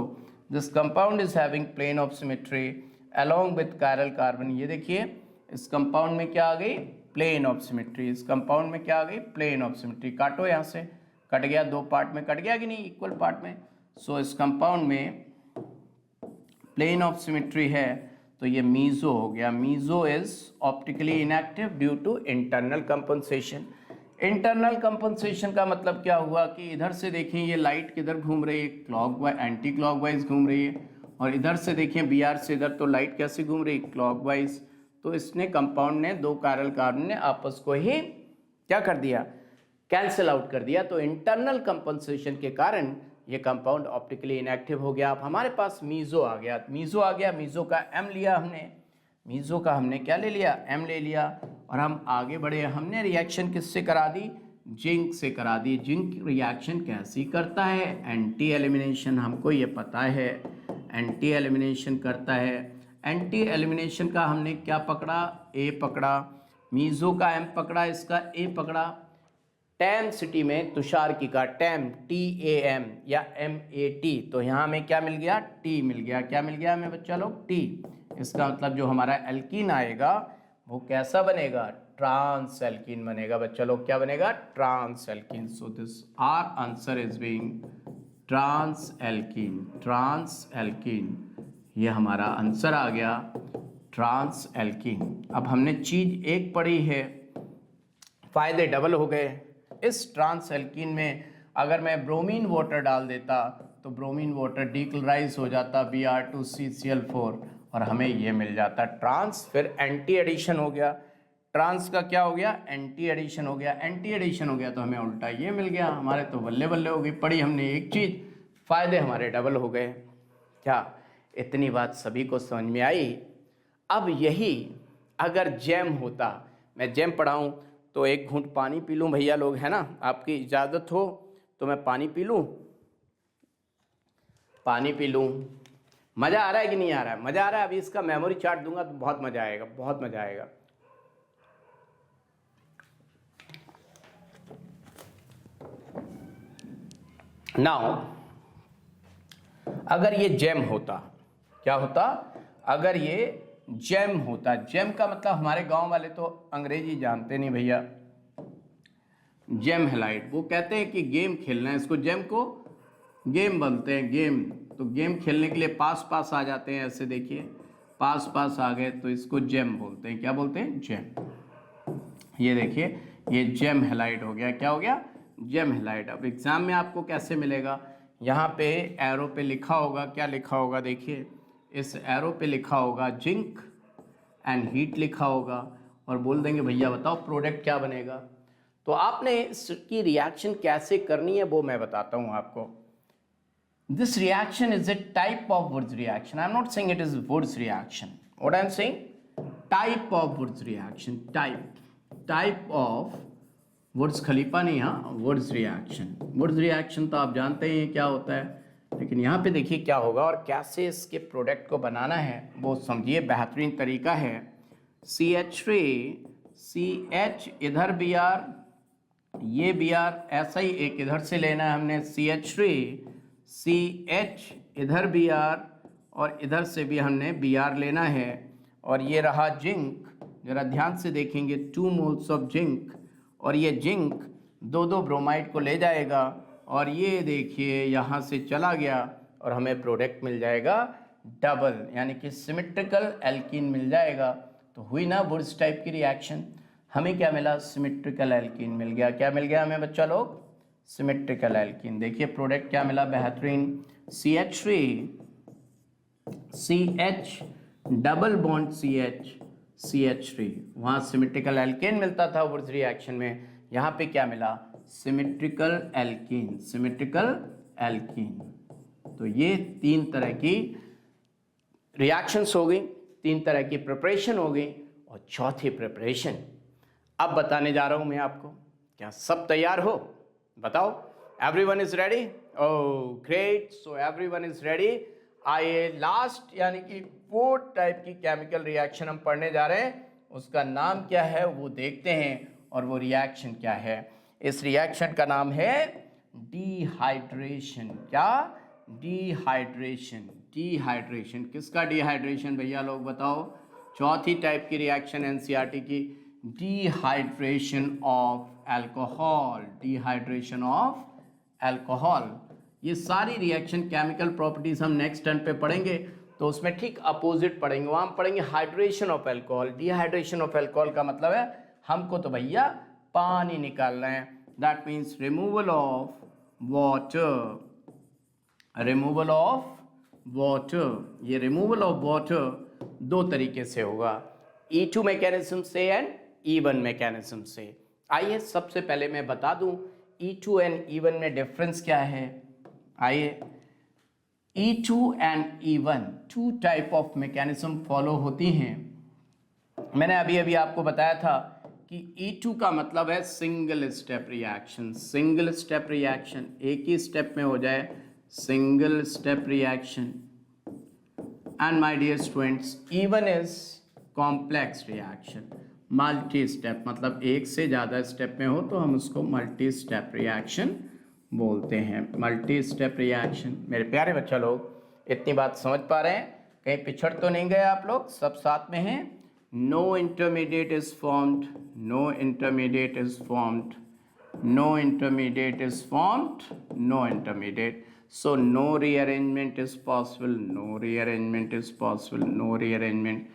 This compound is having plane of symmetry along with chiral carbon. ये देखिए इस कंपाउंड में क्या आ गई? Plane of symmetry. इस कंपाउंड में क्या आ गई? Plane of symmetry. काटो यहाँ से, कट गया, दो पार्ट में कट गया कि नहीं? इक्वल पार्ट में। सो इस कंपाउंड में प्लेन ऑफ सिमेट्री है तो ये मीजो हो गया। Meso is optically inactive due to internal compensation. Internal compensation का मतलब क्या हुआ कि इधर से देखें ये लाइट किधर घूम रही है? क्लॉकवाइज, एंटी क्लॉकवाइज घूम रही है। और इधर से देखें बीआर से इधर, तो लाइट कैसे घूम रही है? क्लॉकवाइज। तो इसने कंपाउंड ने, दो कायरल कार्बन ने आपस को ही क्या कर दिया? कैंसिल आउट कर दिया। तो इंटरनल कंपनसेशन के कारण ये कंपाउंड ऑप्टिकली इनएक्टिव हो गया। अब हमारे पास मीजो आ गया। मीजो आ गया, मीजो का एम लिया हमने, मीजो का हमने क्या ले लिया? एम ले लिया। और हम आगे बढ़े, हमने रिएक्शन किससे करा दी? जिंक से करा दी। जिंक रिएक्शन कैसी करता है? एंटी एलिमिनेशन, हमको ये पता है एंटी एलिमिनेशन करता है। एंटी एलिमिनेशन का हमने क्या पकड़ा? ए पकड़ा। मीजो का एम पकड़ा, इसका ए पकड़ा। टैम सिटी में तुषार की का टैम, TAM या MAT, तो यहाँ हमें क्या मिल गया? टी मिल गया। क्या मिल गया हमें बच्चा लोग? टी। इसका मतलब जो हमारा एल्कीन आएगा वो कैसा बनेगा? ट्रांस एल्कीन बनेगा। बच्चा लोग क्या बनेगा? Trans alkene. So this our answer is being trans alkene. Trans alkene, ये हमारा आंसर आ गया, ट्रांस एल्कीन। अब हमने चीज एक पढ़ी है, फायदे डबल हो गए। इस ट्रांस एल्कीन में अगर मैं ब्रोमीन वाटर डाल देता तो ब्रोमीन वाटर डीक्लोराइज हो जाता, Br2CCl4, और हमें ये मिल जाता ट्रांस। फिर एंटी एडिशन हो गया। ट्रांस का क्या हो गया? एंटी एडिशन हो गया। एंटी एडिशन हो गया तो हमें उल्टा ये मिल गया। हमारे तो बल्ले बल्ले हो गई, पढ़ी हमने एक चीज़, फायदे हमारे डबल हो गए। क्या इतनी बात सभी को समझ में आई? अब यही अगर जैम होता, मैं जैम पढ़ाऊँ तो एक घूंट पानी पी लूँ भैया लोग, है ना? आपकी इजाज़त हो तो मैं पानी पी लूँ, पानी पी लूँ। मज़ा आ रहा है कि नहीं आ रहा है? मज़ा आ रहा है। अभी इसका मेमोरी चार्ट दूंगा तो बहुत मज़ा आएगा, बहुत मज़ा आएगा। नाउ अगर ये जैम होता, क्या होता? अगर ये जैम होता, जैम का मतलब हमारे गांव वाले तो अंग्रेजी जानते नहीं भैया। जैम हैलाइड, वो कहते हैं कि गेम खेलना है, इसको जैम को गेम बोलते हैं, गेम। तो गेम खेलने के लिए पास पास आ जाते हैं, ऐसे देखिए पास पास आ गए तो इसको जैम बोलते हैं। क्या बोलते हैं? जैम। ये देखिए ये जैम हैलाइड हो गया। क्या हो गया? Jam halide. अब एग्जाम में आपको कैसे मिलेगा? यहाँ पे एरो पे लिखा होगा, क्या लिखा होगा? देखिए इस एरो पे लिखा होगा जिंक एंड हीट लिखा होगा, और बोल देंगे भैया बताओ प्रोडक्ट क्या बनेगा। तो आपने इसकी रिएक्शन कैसे करनी है वो मैं बताता हूँ आपको। This reaction is a type of woods reaction. I am not saying it is woods reaction. What I am saying? Type of woods reaction. Type of woods Khalifa नहीं, हाँ, वुड्स रिएक्शन। वुड्स रिएक्शन तो आप जानते हैं क्या होता है, लेकिन यहाँ पे देखिए क्या होगा और कैसे इसके प्रोडक्ट को बनाना है वो समझिए। बेहतरीन तरीका है। CH3 CH, इधर Br, ये Br, ऐसा ही एक इधर से लेना है हमने, CH3 CH, इधर Br, और इधर से भी हमने Br लेना है। और ये रहा जिंक, जरा ध्यान से देखेंगे, 2 मोल्स ऑफ जिंक, और ये जिंक दो दो ब्रोमाइड को ले जाएगा, और ये देखिए यहाँ से चला गया और हमें प्रोडक्ट मिल जाएगा डबल, यानी कि सिमेट्रिकल एल्कीन मिल जाएगा। तो हुई ना वुड्स टाइप की रिएक्शन। हमें क्या मिला? सिमेट्रिकल एल्कीन मिल गया। क्या मिल गया हमें बच्चा लोग? Symmetrical alkene. देखिए प्रोडक्ट क्या मिला? बेहतरीन। CH3 CH, double bond CH, CH3, वहाँ सिमेट्रिकल एल्केन मिलता था वुड्स रिएक्शन में। यहाँ पे क्या मिला? Symmetrical alkene, symmetrical alkene. तो ये 3 तरह की रिएक्शंस हो गई, 3 तरह की प्रिपरेशन हो गई, और चौथी प्रिपरेशन अब बताने जा रहा हूं मैं आपको। क्या सब तैयार हो? बताओ। Everyone is ready? Oh great, so everyone is ready. आइए लास्ट यानी कि 4 टाइप की केमिकल रिएक्शन हम पढ़ने जा रहे हैं, उसका नाम क्या है वो देखते हैं, और वो रिएक्शन क्या है। इस रिएक्शन का नाम है डिहाइड्रेशन। क्या? डिहाइड्रेशन। डिहाइड्रेशन किसका डिहाइड्रेशन भैया लोग बताओ? चौथी टाइप की रिएक्शन एनसीईआरटी की, dehydration of alcohol. Dehydration of alcohol. ये सारी रिएक्शन केमिकल प्रॉपर्टीज हम नेक्स्ट टर्न पे पढ़ेंगे, तो उसमें ठीक अपोजिट पढ़ेंगे। वहाँ हम पढ़ेंगे hydration of alcohol. Dehydration of alcohol का मतलब है हमको तो भैया पानी निकालना है, that means removal of water. Removal of water, ये रिमूवल ऑफ वाटर 2 तरीके से होगा, E2 मैकेनिज्म से एंड E1 मैकेनिज्म से। आइए सबसे पहले मैं बता दूं E2 एंड E1 में डिफरेंस क्या है। आइए, E2 and E1 2 type of mechanism follow होती हैं। मैंने अभी अभी आपको बताया था कि E2 का मतलब है single step reaction. Single step reaction, एक ही स्टेप में हो जाए, single step reaction. And my dear students, E1 is complex reaction, multi step, मतलब एक से ज़्यादा स्टेप में हो तो हम उसको मल्टी स्टेप रिएक्शन बोलते हैं। Multi step reaction. मेरे प्यारे बच्चा लोग, इतनी बात समझ पा रहे हैं? कहीं पिछड़ तो नहीं गए आप लोग? सब साथ में हैं? No intermediate is formed, no intermediate is formed, no intermediate is formed, no intermediate. So no rearrangement is possible, no rearrangement is possible, no rearrangement.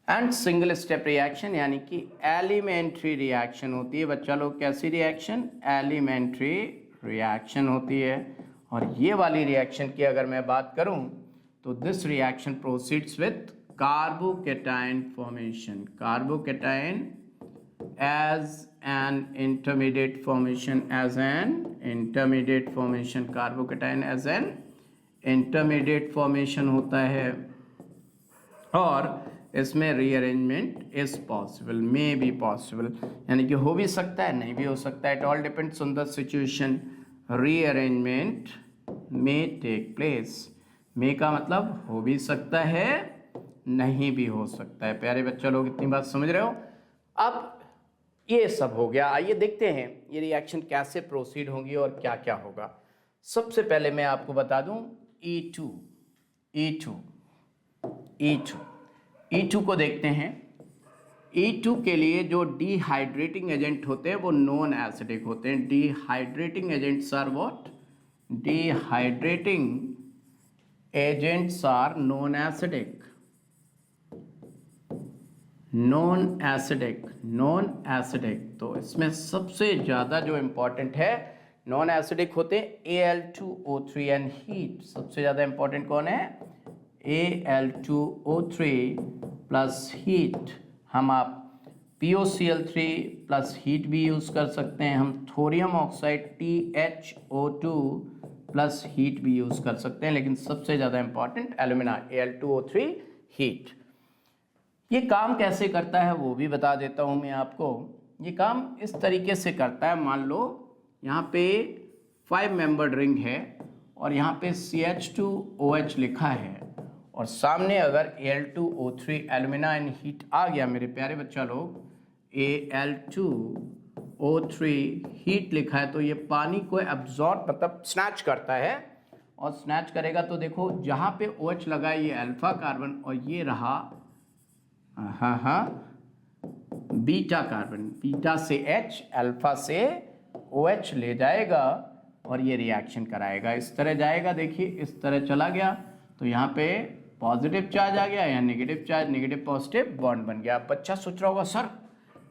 And single step reaction यानी कि एलिमेंट्री रिएक्शन होती है बच्चा लोग। कैसी reaction? Elementary reaction होती है। और ये वाली रिएक्शन की अगर मैं बात करूं तो this reaction proceeds with carbocation formation. Carbocation as an intermediate formation, as an intermediate formation. Carbocation as an intermediate formation होता है, और इसमें rearrangement is possible, may be possible, यानी कि हो भी सकता है, नहीं भी हो सकता है। It all depends on the situation. Rearrangement may take place. May का मतलब हो भी सकता है, नहीं भी हो सकता है। प्यारे बच्चा लोग, इतनी बात समझ रहे हो? अब ये सब हो गया, आइए देखते हैं ये रिएक्शन कैसे प्रोसीड होंगी और क्या क्या होगा। सबसे पहले मैं आपको बता दूं E2, E2, E2, E2 को देखते हैं। E2 के लिए जो डिहाइड्रेटिंग एजेंट होते हैं वो नॉन एसिडिक होते हैं। Dehydrating agents are what? Dehydrating agents are non acidic, non acidic, non acidic. तो इसमें सबसे ज़्यादा जो इम्पोर्टेंट है, नॉन एसिडिक होते हैं Al2O3 एंड हीट। सबसे ज़्यादा इम्पोर्टेंट कौन है? Al2O3 plus heat. हम आप POCl3 प्लस हीट भी यूज़ कर सकते हैं। हम thorium oxide THO2 plus heat भी यूज़ कर सकते हैं, लेकिन सबसे ज़्यादा इम्पॉर्टेंट एल्यूमिना Al2O3 हीट। ये काम कैसे करता है वो भी बता देता हूँ मैं आपको। ये काम इस तरीके से करता है, मान लो यहाँ पे 5 मेंबर्ड रिंग है और यहाँ पे CH2OH लिखा है, और सामने अगर Al2O3 एल्यूमिना एंड हीट आ गया मेरे प्यारे बच्चा लोग, Al2O3 हीट लिखा है, तो ये पानी को एब्जॉर्ब मतलब स्नैच करता है। और स्नैच करेगा तो देखो जहाँ पे OH लगा है ये अल्फा कार्बन, और ये रहा बीटा कार्बन। बीटा से H, अल्फा से OH ले जाएगा और ये रिएक्शन कराएगा। इस तरह जाएगा, देखिए इस तरह चला गया, तो यहाँ पे पॉजिटिव चार्ज आ गया या negative charge, negative positive bond बन गया। बच्चा सोच रहा होगा सर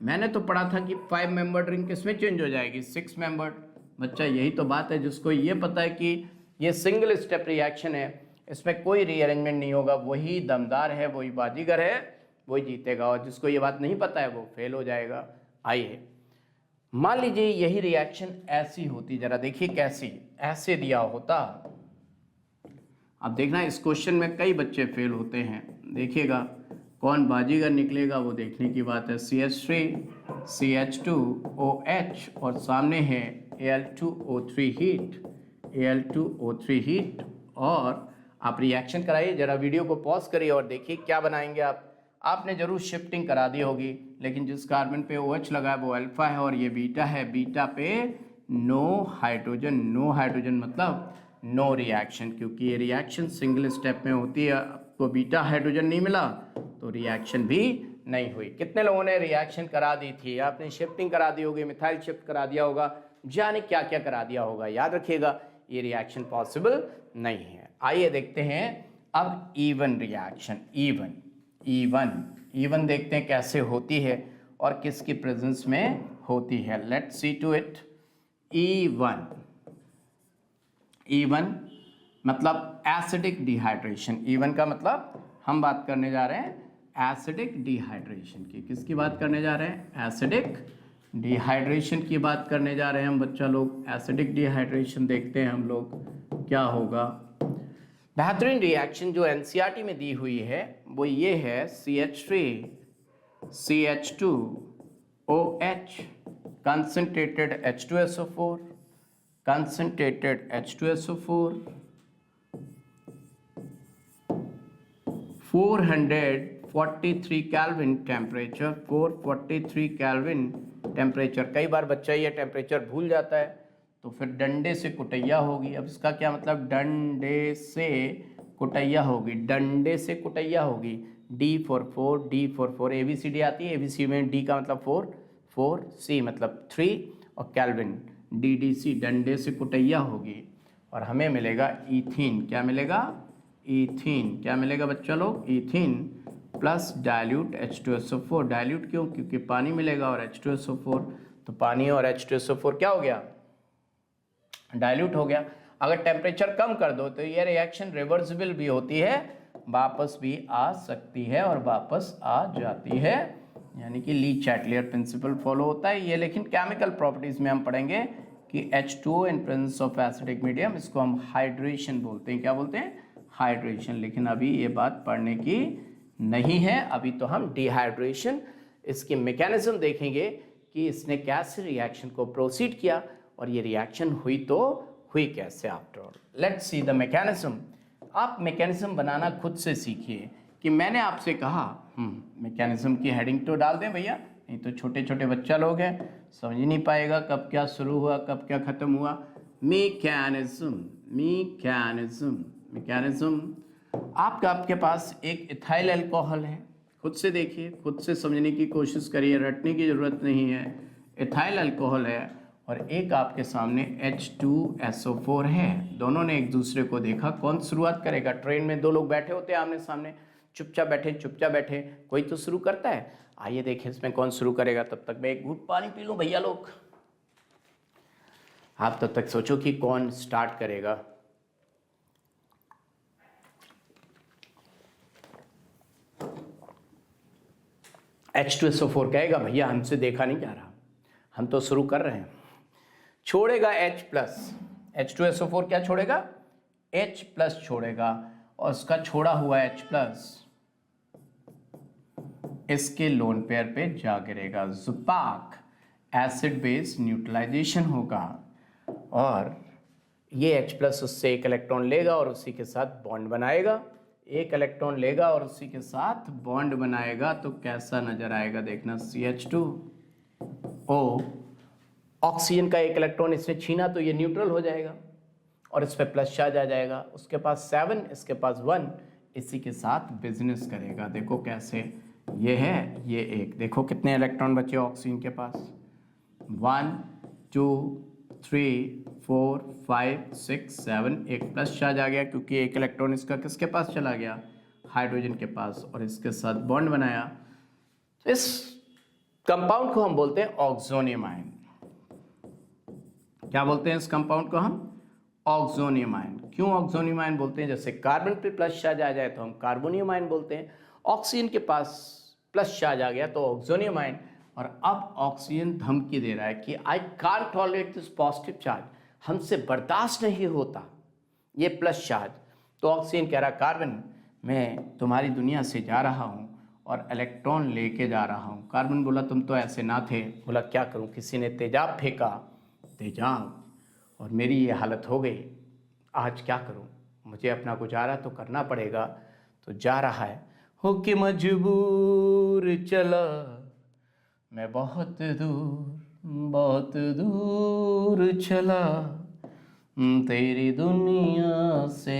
मैंने तो पढ़ा था कि 5 मेंबर्ड रिंग किसमें चेंज हो जाएगी? 6 मेंबर्ड। बच्चा यही तो बात है, जिसको ये पता है कि ये सिंगल स्टेप रिएक्शन है, इसमें कोई रीअरेंजमेंट नहीं होगा, वही दमदार है, वही बाजीगर है, वही जीतेगा। और जिसको ये बात नहीं पता है वो फेल हो जाएगा। आइए मान लीजिए यही रिएक्शन ऐसी होती, जरा देखिए कैसी, ऐसे दिया होता। अब देखना इस क्वेश्चन में कई बच्चे फेल होते हैं, देखिएगा कौन बाजीगर निकलेगा वो देखने की बात है। CH3 CH2OH और सामने है Al2O3 हीट, Al2O3 हीट। और आप रिएक्शन कराइए, जरा वीडियो को पॉज करिए और देखिए क्या बनाएंगे आप। आपने जरूर शिफ्टिंग करा दी होगी, लेकिन जिस कार्बन पे OH लगा है वो अल्फा है और ये बीटा है। बीटा पे नो हाइड्रोजन, नो हाइड्रोजन मतलब नो रिएक्शन, क्योंकि ये रिएक्शन सिंगल स्टेप में होती है। आपको बीटा हाइड्रोजन नहीं मिला तो रिएक्शन भी नहीं हुई। कितने लोगों ने रिएक्शन करा दी थी? आपने शिफ्टिंग करा दी होगी, मिथाइल शिफ्ट करा दिया होगा, जाने क्या क्या करा दिया होगा। याद रखिएगा ये रिएक्शन पॉसिबल नहीं है। आइए देखते हैं अब इवन रिएक्शन। इवन देखते हैं कैसे होती है और किसकी प्रेजेंस में होती है। Let's see to it. E one मतलब एसिडिक डिहाइड्रेशन। इवन का मतलब हम बात करने जा रहे हैं एसिडिक डिहाइड्रेशन की। किसकी बात करने जा रहे हैं? एसिडिक डिहाइड्रेशन की बात करने जा रहे हैं हम बच्चा लोग। एसिडिक डिहाइड्रेशन देखते हैं हम लोग क्या होगा। बेहतरीन रिएक्शन जो एनसीईआरटी में दी हुई है वो ये है CH3 CH2OH concentrated H2SO4, concentrated H2SO4, 443 Kelvin temperature, 443 Kelvin temperature. कई बार बच्चा ये टेम्परेचर भूल जाता है तो फिर डंडे से कुटैया होगी। अब इसका क्या मतलब? डंडे से कुटैया होगी, डंडे से कुटैया होगी। D for 4, D for 4, ABCD आती है। ABC में D का मतलब 4, 4, C मतलब 3 और कैल्विन DDC, डंडे से कुटैया होगी और हमें मिलेगा ईथीन। क्या मिलेगा? ईथीन। क्या मिलेगा बच्चा लोग? Ethene plus dilute H2SO4। Dilute क्यों? क्योंकि पानी मिलेगा और H2SO4, तो पानी और H2SO4 क्या हो गया? डाइल्यूट हो गया। अगर टेम्परेचर कम कर दो तो ये रिएक्शन रिवर्सिबल भी होती है, वापस भी आ सकती है और वापस आ जाती है, यानी कि ली चैटलियर प्रिंसिपल फॉलो होता है ये। लेकिन केमिकल प्रॉपर्टीज में हम पढ़ेंगे कि H2O in presence of acidic medium, इसको हम हाइड्रेशन बोलते हैं। क्या बोलते हैं? हाइड्रेशन। लेकिन अभी ये बात पढ़ने की नहीं है, अभी तो हम डिहाइड्रेशन, इसके मैकेनिज्म देखेंगे कि इसने कैसे रिएक्शन को प्रोसीड किया और ये रिएक्शन हुई तो हुई कैसे। After all let's see the mechanism. आप मैकेनिज्म बनाना खुद से सीखिए कि मैंने आपसे कहा मैकेनिज्म की हेडिंग तो डाल दें भैया, नहीं तो छोटे छोटे बच्चा लोग हैं, समझ ही नहीं पाएगा कब क्या शुरू हुआ कब क्या खत्म हुआ। Mechanism, mechanism, mechanism. आपके पास एक इथाइल अल्कोहल है, खुद से देखिए, खुद से समझने की कोशिश करिए, रटने की ज़रूरत नहीं है। इथाइल अल्कोहल है और एक आपके सामने H2SO4 है। दोनों ने एक दूसरे को देखा, कौन शुरुआत करेगा? ट्रेन में दो लोग बैठे होते हैं आमने सामने, चुपचाप बैठे, कोई तो शुरू करता है। आइए देखें इसमें कौन शुरू करेगा। तब तक मैं एक घूंट पानी पी लूं भैया लोग। आप तब तक सोचो कि कौन स्टार्ट करेगा। H2SO4 कहेगा भैया हमसे देखा नहीं जा रहा, हम तो शुरू कर रहे हैं। छोड़ेगा H प्लस, H2SO4 क्या छोड़ेगा? H प्लस छोड़ेगा और उसका छोड़ा हुआ H प्लस इसके लोन पेयर पे जा गिरेगा। जुपाक एसिड बेस न्यूट्रलाइजेशन होगा और ये H प्लस उससे एक इलेक्ट्रॉन लेगा और उसी के साथ बॉन्ड बनाएगा। एक इलेक्ट्रॉन लेगा और उसी के साथ बॉन्ड बनाएगा तो कैसा नजर आएगा देखना। CH2O, ऑक्सीजन का एक इलेक्ट्रॉन इसने छीना तो ये न्यूट्रल हो जाएगा और इस पर प्लस चार्ज आ जाएगा। उसके पास 7, इसके पास 1, इसी के साथ बिजनेस करेगा। देखो कैसे, ये है ये एक, देखो कितने इलेक्ट्रॉन बचे ऑक्सीजन के पास, 1 2 3 4 5 6 7, एक प्लस चार्ज आ गया क्योंकि एक इलेक्ट्रॉन इसका किसके पास चला गया? हाइड्रोजन के पास, और इसके साथ बॉन्ड बनाया। इस कंपाउंड को हम बोलते हैं ऑक्सोनियम आयन। क्या बोलते हैं इस कंपाउंड को हम? Oxonium ion. क्यों ऑक्सोनियम आयन बोलते हैं? जैसे कार्बन पे प्लस चार्ज आ जाए तो हम कार्बोनियम आयन बोलते हैं, ऑक्सीजन के पास प्लस चार्ज आ गया तो ऑक्सोनियम आयन, और अब ऑक्सीजन धमकी दे रहा है कि I can't tolerate this positive charge, हमसे बर्दाश्त नहीं होता ये प्लस चार्ज। तो ऑक्सीजन कह रहा कार्बन मैं तुम्हारी दुनिया से जा रहा हूँ और इलेक्ट्रॉन लेके जा रहा हूँ। कार्बन बोला तुम तो ऐसे ना थे। बोला क्या करूँ, किसी ने तेजाब फेंका, तेजाब, और मेरी ये हालत हो गई, आज क्या करूँ, मुझे अपना गुजारा तो करना पड़ेगा। तो जा रहा है, हो के मजबूर चला मैं बहुत दूर चला तेरी दुनिया से,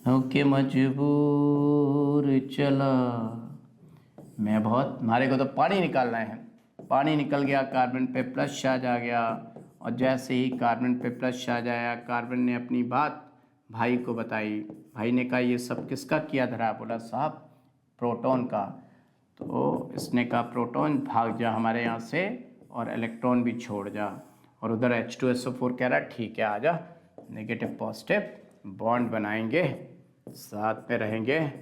हो के मजबूर चला मैं बहुत। हमारे को तो पानी निकालना है, पानी निकल गया, कार्बन पे प्लस चार्ज आ गया। और जैसे ही कार्बन पे प्लस चार्ज आया, कार्बन ने अपनी बात भाई को बताई। भाई ने कहा ये सब किसका किया धरा? बोला साहब प्रोटॉन का। तो इसने कहा प्रोटॉन भाग जा हमारे यहाँ से और इलेक्ट्रॉन भी छोड़ जा। और उधर H2SO4 कह रहा ठीक है आजा, नेगेटिव पॉजिटिव बॉन्ड बनाएंगे, साथ में रहेंगे,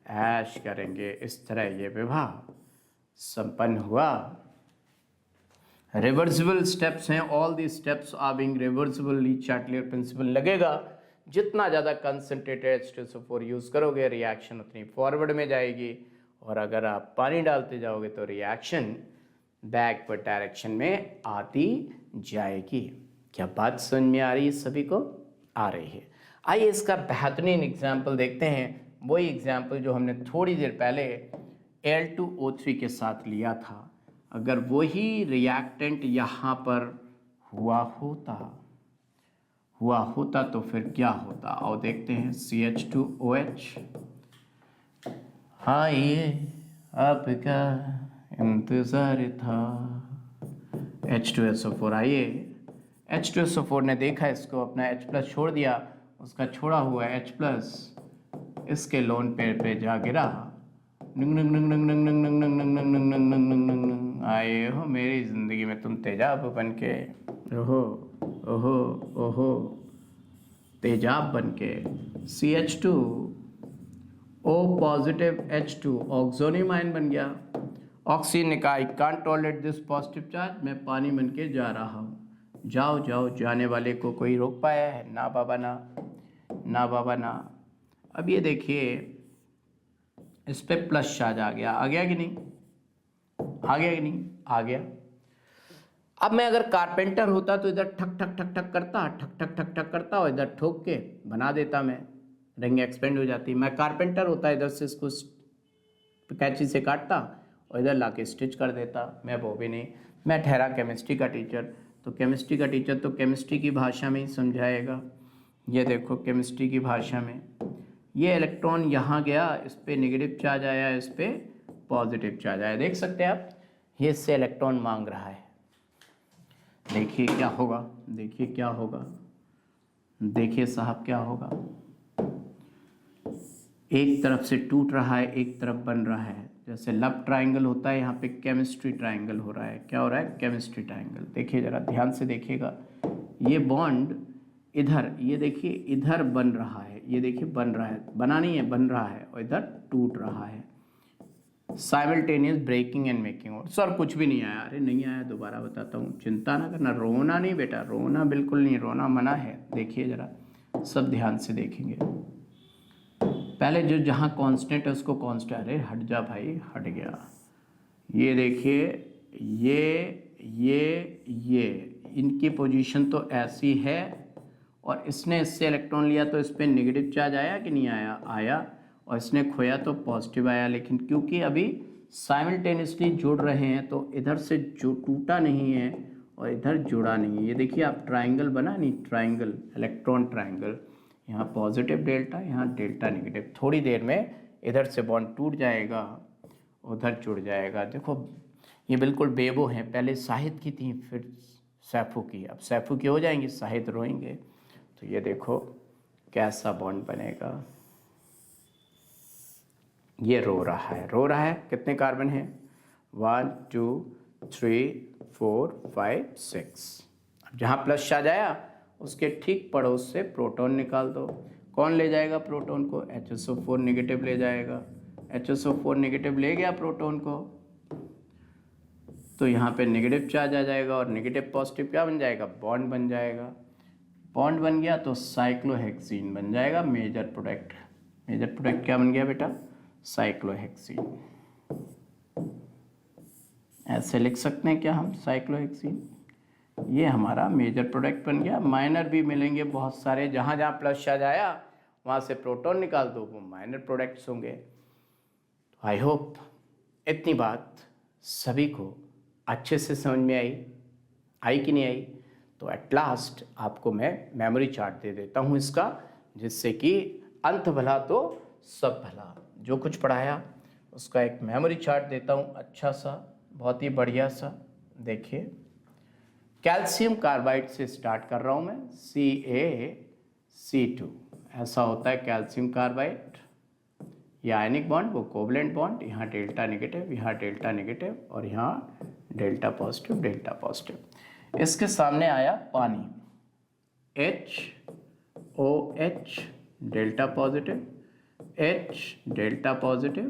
ऐश करेंगे। इस तरह ये विवाह संपन्न हुआ। रिवर्सिबल स्टेप्स हैं, all the steps are being reversible, Le Chatelier principle लगेगा। जितना ज़्यादा कंसनट्रेटेड H2SO4 यूज़ करोगे रिएक्शन उतनी फॉरवर्ड में जाएगी, और अगर आप पानी डालते जाओगे तो रिएक्शन बैकवर्ड डायरेक्शन में आती जाएगी। क्या बात समझ में आ रही है सभी को? आ रही है। आइए इसका बेहतरीन एग्जाम्पल देखते हैं, वही एग्जाम्पल जो हमने थोड़ी देर पहले Al2O3 के साथ लिया था। अगर वही रिएक्टेंट यहाँ पर हुआ होता तो फिर क्या होता, और देखते हैं। CH2OH, हाँ ये आपका इंतज़ार था। H2SO4, आइए H2SO4 ने देखा इसको, अपना H+ छोड़ दिया, उसका छोड़ा हुआ H+ इसके लोन पेड़ पे जा गिरा। नंग नंग नंग नंग नंग नंग नंग नंग नंग नंग नंग नंग नंग नंग नंग, आए हो मेरी ज़िंदगी में तुम तेजाब बन के, ओहो ओहो ओहो तेजाब बन के। CH2O positive H2 oxonium ion बन गया। ऑक्सीजन ने कहा I can't tolerate this positive charge, मैं पानी बन के जा रहा हूँ। जाओ जाओ, जाने वाले को कोई रोक पाया है? ना बाबा ना, ना बाबा ना। अब ये देखिए इस पे प्लस चार्ज आ गया कि नहीं? आ गया कि नहीं? आ गया। अब मैं अगर कारपेंटर होता तो इधर ठक ठक ठक ठक करता, ठक ठक ठक ठक करता, और इधर ठोक के बना देता, मैं रिंग एक्सपेंड हो जाती। मैं कारपेंटर होता, इधर से इसको कैंची से काटता और इधर ला के स्टिच कर देता। मैं वो भी नहीं, मैं ठहरा केमिस्ट्री का टीचर, तो केमिस्ट्री का टीचर तो केमिस्ट्री की भाषा में ही समझाएगा। ये देखो केमिस्ट्री की भाषा में, ये इलेक्ट्रॉन यहाँ गया, इस पर नेगेटिव चार्ज आया, इस पर पॉजिटिव चार्ज आया। देख सकते हैं आप, ये इससे इलेक्ट्रॉन मांग रहा है। देखिए क्या होगा, देखिए क्या होगा, देखिए साहब क्या होगा। एक तरफ से टूट रहा है, एक तरफ बन रहा है। जैसे लव ट्राइंगल होता है, यहाँ पे केमिस्ट्री ट्राइंगल हो रहा है। क्या हो रहा है? Chemistry triangle. देखिए ज़रा ध्यान से देखिएगा, ये बॉन्ड इधर, ये देखिए इधर बन रहा है, ये देखिए बन रहा है, बना नहीं है, बन रहा है, और इधर टूट रहा है। Simultaneous breaking and making. और सर कुछ भी नहीं आया? अरे नहीं आया, दोबारा बताता हूँ, चिंता ना करना, रोना नहीं बेटा, रोना बिल्कुल नहीं, रोना मना है। देखिए ज़रा, सब ध्यान से देखेंगे। पहले जो जहाँ कांस्टेंट है उसको कांस्टेंट, अरे हट जा भाई, हट गया। ये देखिए, ये इनकी पोजीशन तो ऐसी है, और इसने इससे इलेक्ट्रॉन लिया तो इस पर नेगेटिव चार्ज आया कि नहीं आया? आया। और इसने खोया तो पॉजिटिव आया। लेकिन क्योंकि अभी साइमल्टेनियसली जुड़ रहे हैं तो इधर से जो टूटा नहीं है और इधर जुड़ा नहीं है। ये देखिए आप, ट्राइंगल बना नहीं, ट्राइंगल, इलेक्ट्रॉन ट्राइंगल, यहाँ पॉजिटिव डेल्टा, यहाँ डेल्टा नेगेटिव। थोड़ी देर में इधर से बॉन्ड टूट जाएगा, उधर जुड़ जाएगा। देखो ये बिल्कुल बेबो हैं, पहले शाहिद की थी, फिर सैफू की, अब सैफू की हो जाएंगी, शाहिद रोएंगे। तो ये देखो कैसा बॉन्ड बनेगा। ये रो रहा है, कितने कार्बन हैं? 1 2 3 4 5 6। अब जहाँ प्लस चार्ज आया उसके ठीक पड़ोस से प्रोटॉन निकाल दो। कौन ले जाएगा प्रोटॉन को? HSO4 नेगेटिव ले जाएगा। HSO4 नेगेटिव ले गया प्रोटॉन को, तो यहाँ पे नेगेटिव चार्ज आ जाएगा और नेगेटिव पॉजिटिव क्या बन जाएगा, बॉन्ड बन जाएगा। बॉन्ड बन गया तो साइक्लोहेक्सीन बन जाएगा मेजर प्रोडक्ट। मेजर प्रोडक्ट क्या बन गया बेटा, साइक्लोहेक्सीन। ऐसे लिख सकते हैं क्या हम, साइक्लोहेक्सीन, ये हमारा मेजर प्रोडक्ट बन गया। माइनर भी मिलेंगे बहुत सारे, जहाँ जहाँ प्लस चार्ज आया वहाँ से प्रोटॉन निकाल दो, वो माइनर प्रोडक्ट्स होंगे। तो आई होप इतनी बात सभी को अच्छे से समझ में आई कि नहीं आई। तो एट लास्ट आपको मैं मेमोरी चार्ट दे देता हूँ इसका, जिससे कि अंत भला तो सब भला। जो कुछ पढ़ाया उसका एक मेमोरी चार्ट देता हूँ अच्छा सा, बहुत ही बढ़िया सा। देखिए, कैल्शियम कार्बाइड से स्टार्ट कर रहा हूँ मैं, CaC2 ऐसा होता है कैल्शियम कार्बाइड। ये आयनिक बॉन्ड, वो कोवलेंट बॉन्ड, यहाँ डेल्टा नेगेटिव, यहाँ डेल्टा नेगेटिव और यहाँ डेल्टा पॉजिटिव, डेल्टा पॉजिटिव। इसके सामने आया पानी, HOH delta positive, H delta positive,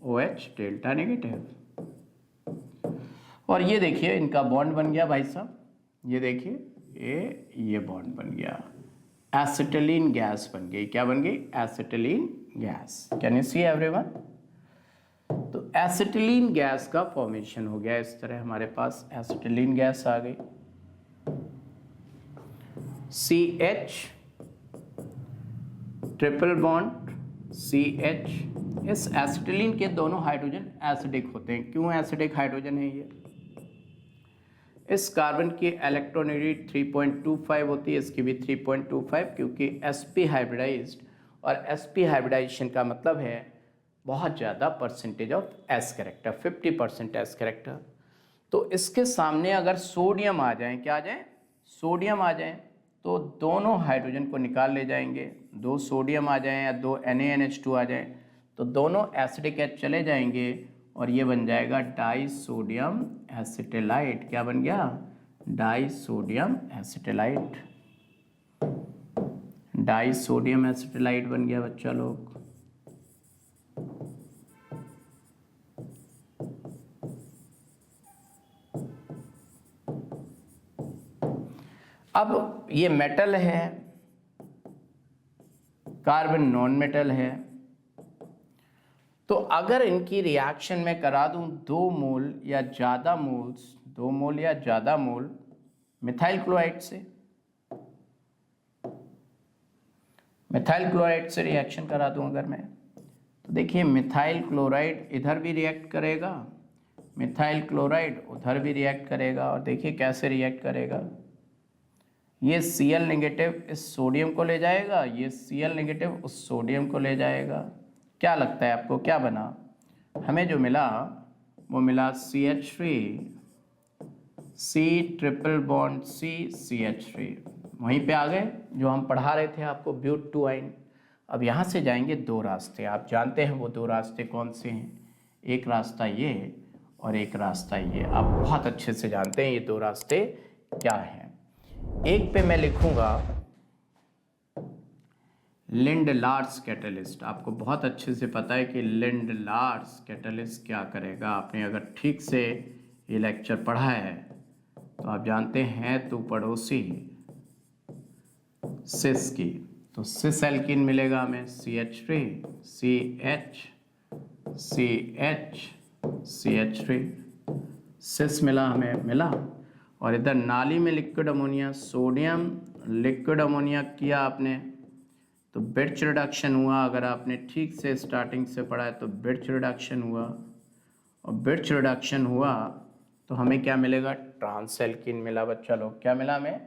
OH delta negative. और ये देखिए इनका बॉन्ड बन गया भाई साहब, ये देखिए ये बॉन्ड बन गया, एसिटिलीन गैस बन गई। क्या बन गई, acetylene gas. Can you see everyone? तो एसिटिलीन गैस का फॉर्मेशन हो गया इस तरह, हमारे पास एसिटिलीन गैस आ गई। CH triple bond CH। इस एसिटिलीन के दोनों हाइड्रोजन एसिडिक होते हैं। क्यों एसिडिक हाइड्रोजन है ये? इस कार्बन की इलेक्ट्रॉनिटी 3.25 होती है, इसकी भी 3.25, क्योंकि sp हाइब्रिडाइज्ड, और sp हाइब्रिडाइजेशन का मतलब है बहुत ज़्यादा percentage of s character, 50% s character. तो इसके सामने अगर सोडियम आ जाए, क्या आ जाए, सोडियम आ जाए, तो दोनों हाइड्रोजन को निकाल ले जाएंगे। 2 सोडियम आ जाएं या 2 NaNH2 आ जाएं तो दोनों एसिडिक H चले जाएंगे और ये बन जाएगा डाइसोडियम एसिटेलाइट। क्या बन गया, डाइसोडियम एसिटेलाइट। डाइसोडियम एसिटेलाइट बन गया बच्चा लोग। अब ये मेटल है, कार्बन नॉन मेटल है, तो अगर इनकी रिएक्शन में करा दूं 2 मोल या ज़्यादा मोल्स, 2 मोल या ज़्यादा मोल मिथाइल क्लोराइड से, मिथाइल क्लोराइड से रिएक्शन करा दूं अगर मैं, तो देखिए मिथाइल क्लोराइड इधर भी रिएक्ट करेगा, मिथाइल क्लोराइड उधर भी रिएक्ट करेगा। और देखिए कैसे रिएक्ट करेगा, ये Cl नेगेटिव इस सोडियम को ले जाएगा, ये Cl नेगेटिव उस सोडियम को ले जाएगा। क्या लगता है आपको क्या बना? हमें जो मिला वो मिला CH3 C triple bond C CH3। वहीं पे आ गए जो हम पढ़ा रहे थे आपको, ब्यूट टू आइन। अब यहाँ से जाएंगे 2 रास्ते, आप जानते हैं वो 2 रास्ते कौन से हैं। एक रास्ता ये और एक रास्ता ये, आप बहुत अच्छे से जानते हैं ये 2 रास्ते क्या हैं। एक पे मैं लिखूंगा लिंडलार्स कैटलिस्ट। आपको बहुत अच्छे से पता है कि लिंडलार्स कैटलिस्ट क्या करेगा। आपने अगर ठीक से ये लेक्चर पढ़ा है तो आप जानते हैं, तो पड़ोसी सिस की, तो सिस एल्कीन मिलेगा हमें, CH3 CH CH CH3 सिस मिला हमें, मिला। और इधर नाली में liquid ammonia, sodium liquid ammonia किया आपने तो बिर्च रिडक्शन हुआ। अगर आपने ठीक से स्टार्टिंग से पढ़ा है तो बिर्च रिडक्शन हुआ, और बिर्च रिडक्शन हुआ तो हमें क्या मिलेगा, ट्रांस एल्कीन मिला बच्चा लोग। क्या मिला हमें,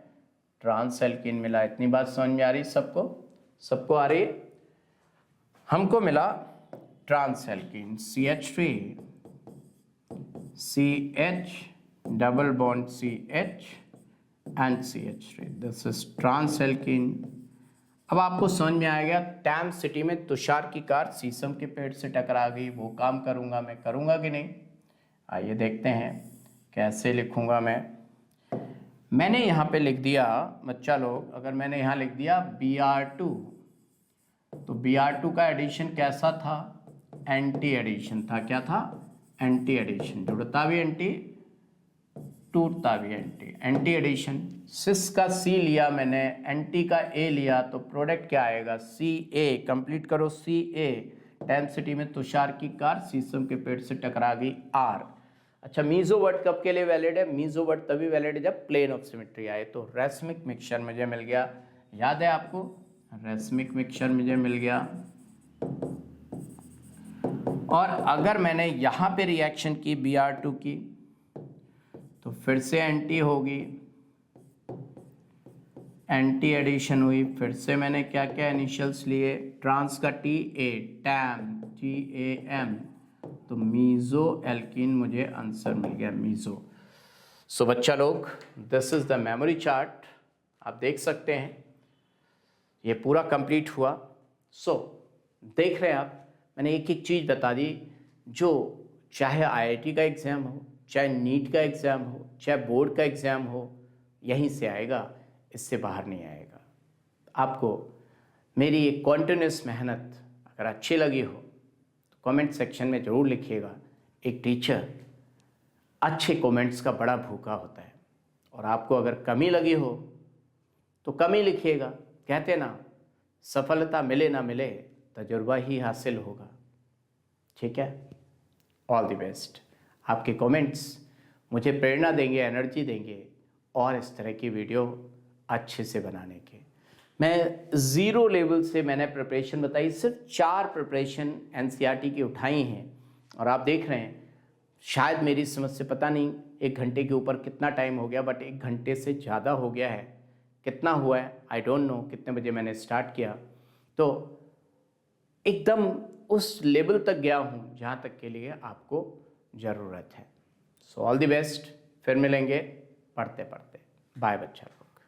ट्रांस एल्कीन मिला। इतनी बात समझ में आ रही सबको, सबको आ रही? हमको मिला trans alkene CH3 CH double bond CH and CH3, this is trans alkene. अब आपको समझ में आएगा, टैम सिटी में तुषार की कार शीशम के पेड़ से टकरा गई, वो काम करूंगा मैं, करूंगा कि नहीं? आइए देखते हैं कैसे लिखूंगा मैं। मैंने यहाँ पे लिख दिया बच्चा लोग, अगर मैंने यहाँ लिख दिया Br2, तो Br2 का एडिशन कैसा था, एंटी एडिशन था। क्या था, एंटी एडिशन। जुड़ता भी एंटी, टूटता भी एंटी एडिशन। सिस का सी लिया मैंने, एंटी का ए लिया, तो प्रोडक्ट क्या आएगा? सी ए। कंप्लीट करो, सी ए। टेंथ सिटी में तुषार की कार शीशम के पेड़ से टकरा गई, आर। अच्छा, मीजो वर्ड कब के लिए वैलिड है? मीजो वर्ड तभी वैलिड है जब प्लेन ऑफ सिमेट्री आए। तो रेसमिक मिक्सचर मुझे मिल गया, याद है आपको? रेसमिक मिक्सचर मुझे मिल गया। और अगर मैंने यहाँ पे रिएक्शन की Br2 की, तो फिर से एंटी होगी, एंटी एडिशन हुई, फिर से मैंने क्या क्या इनिशियल्स लिए, ट्रांस का टी ए, टैम, TAM, तो मीजो एल्कीन मुझे आंसर मिल गया, मीजो। सो बच्चा लोग, this is the memory chart, आप देख सकते हैं ये पूरा कंप्लीट हुआ। सो देख रहे हैं आप, मैंने एक एक चीज़ बता दी, जो चाहे IIT का एग्ज़ाम हो, चाहे नीट का एग्ज़ाम हो, चाहे बोर्ड का एग्ज़ाम हो, यहीं से आएगा, इससे बाहर नहीं आएगा। आपको मेरी एक कॉन्टिन्यूस मेहनत अगर अच्छी लगी हो तो कमेंट सेक्शन में ज़रूर लिखिएगा। एक टीचर अच्छे कमेंट्स का बड़ा भूखा होता है, और आपको अगर कमी लगी हो तो कमी लिखिएगा। कहते ना, सफलता मिले ना मिले, तजुर्बा ही हासिल होगा। ठीक है, ऑल द बेस्ट। आपके कमेंट्स मुझे प्रेरणा देंगे, एनर्जी देंगे और इस तरह की वीडियो अच्छे से बनाने के। मैं ज़ीरो लेवल से मैंने प्रिपरेशन बताई, सिर्फ 4 प्रिपरेशन NCERT की उठाई हैं, और आप देख रहे हैं शायद मेरी समझ से, पता नहीं 1 घंटे के ऊपर कितना टाइम हो गया, बट 1 घंटे से ज़्यादा हो गया है। कितना हुआ है आई डोंट नो, कितने बजे मैंने स्टार्ट किया, तो एकदम उस लेवल तक गया हूँ जहाँ तक के लिए आपको ज़रूरत है। सो ऑल द बेस्ट, फिर मिलेंगे पढ़ते पढ़ते। बाय बच्चा।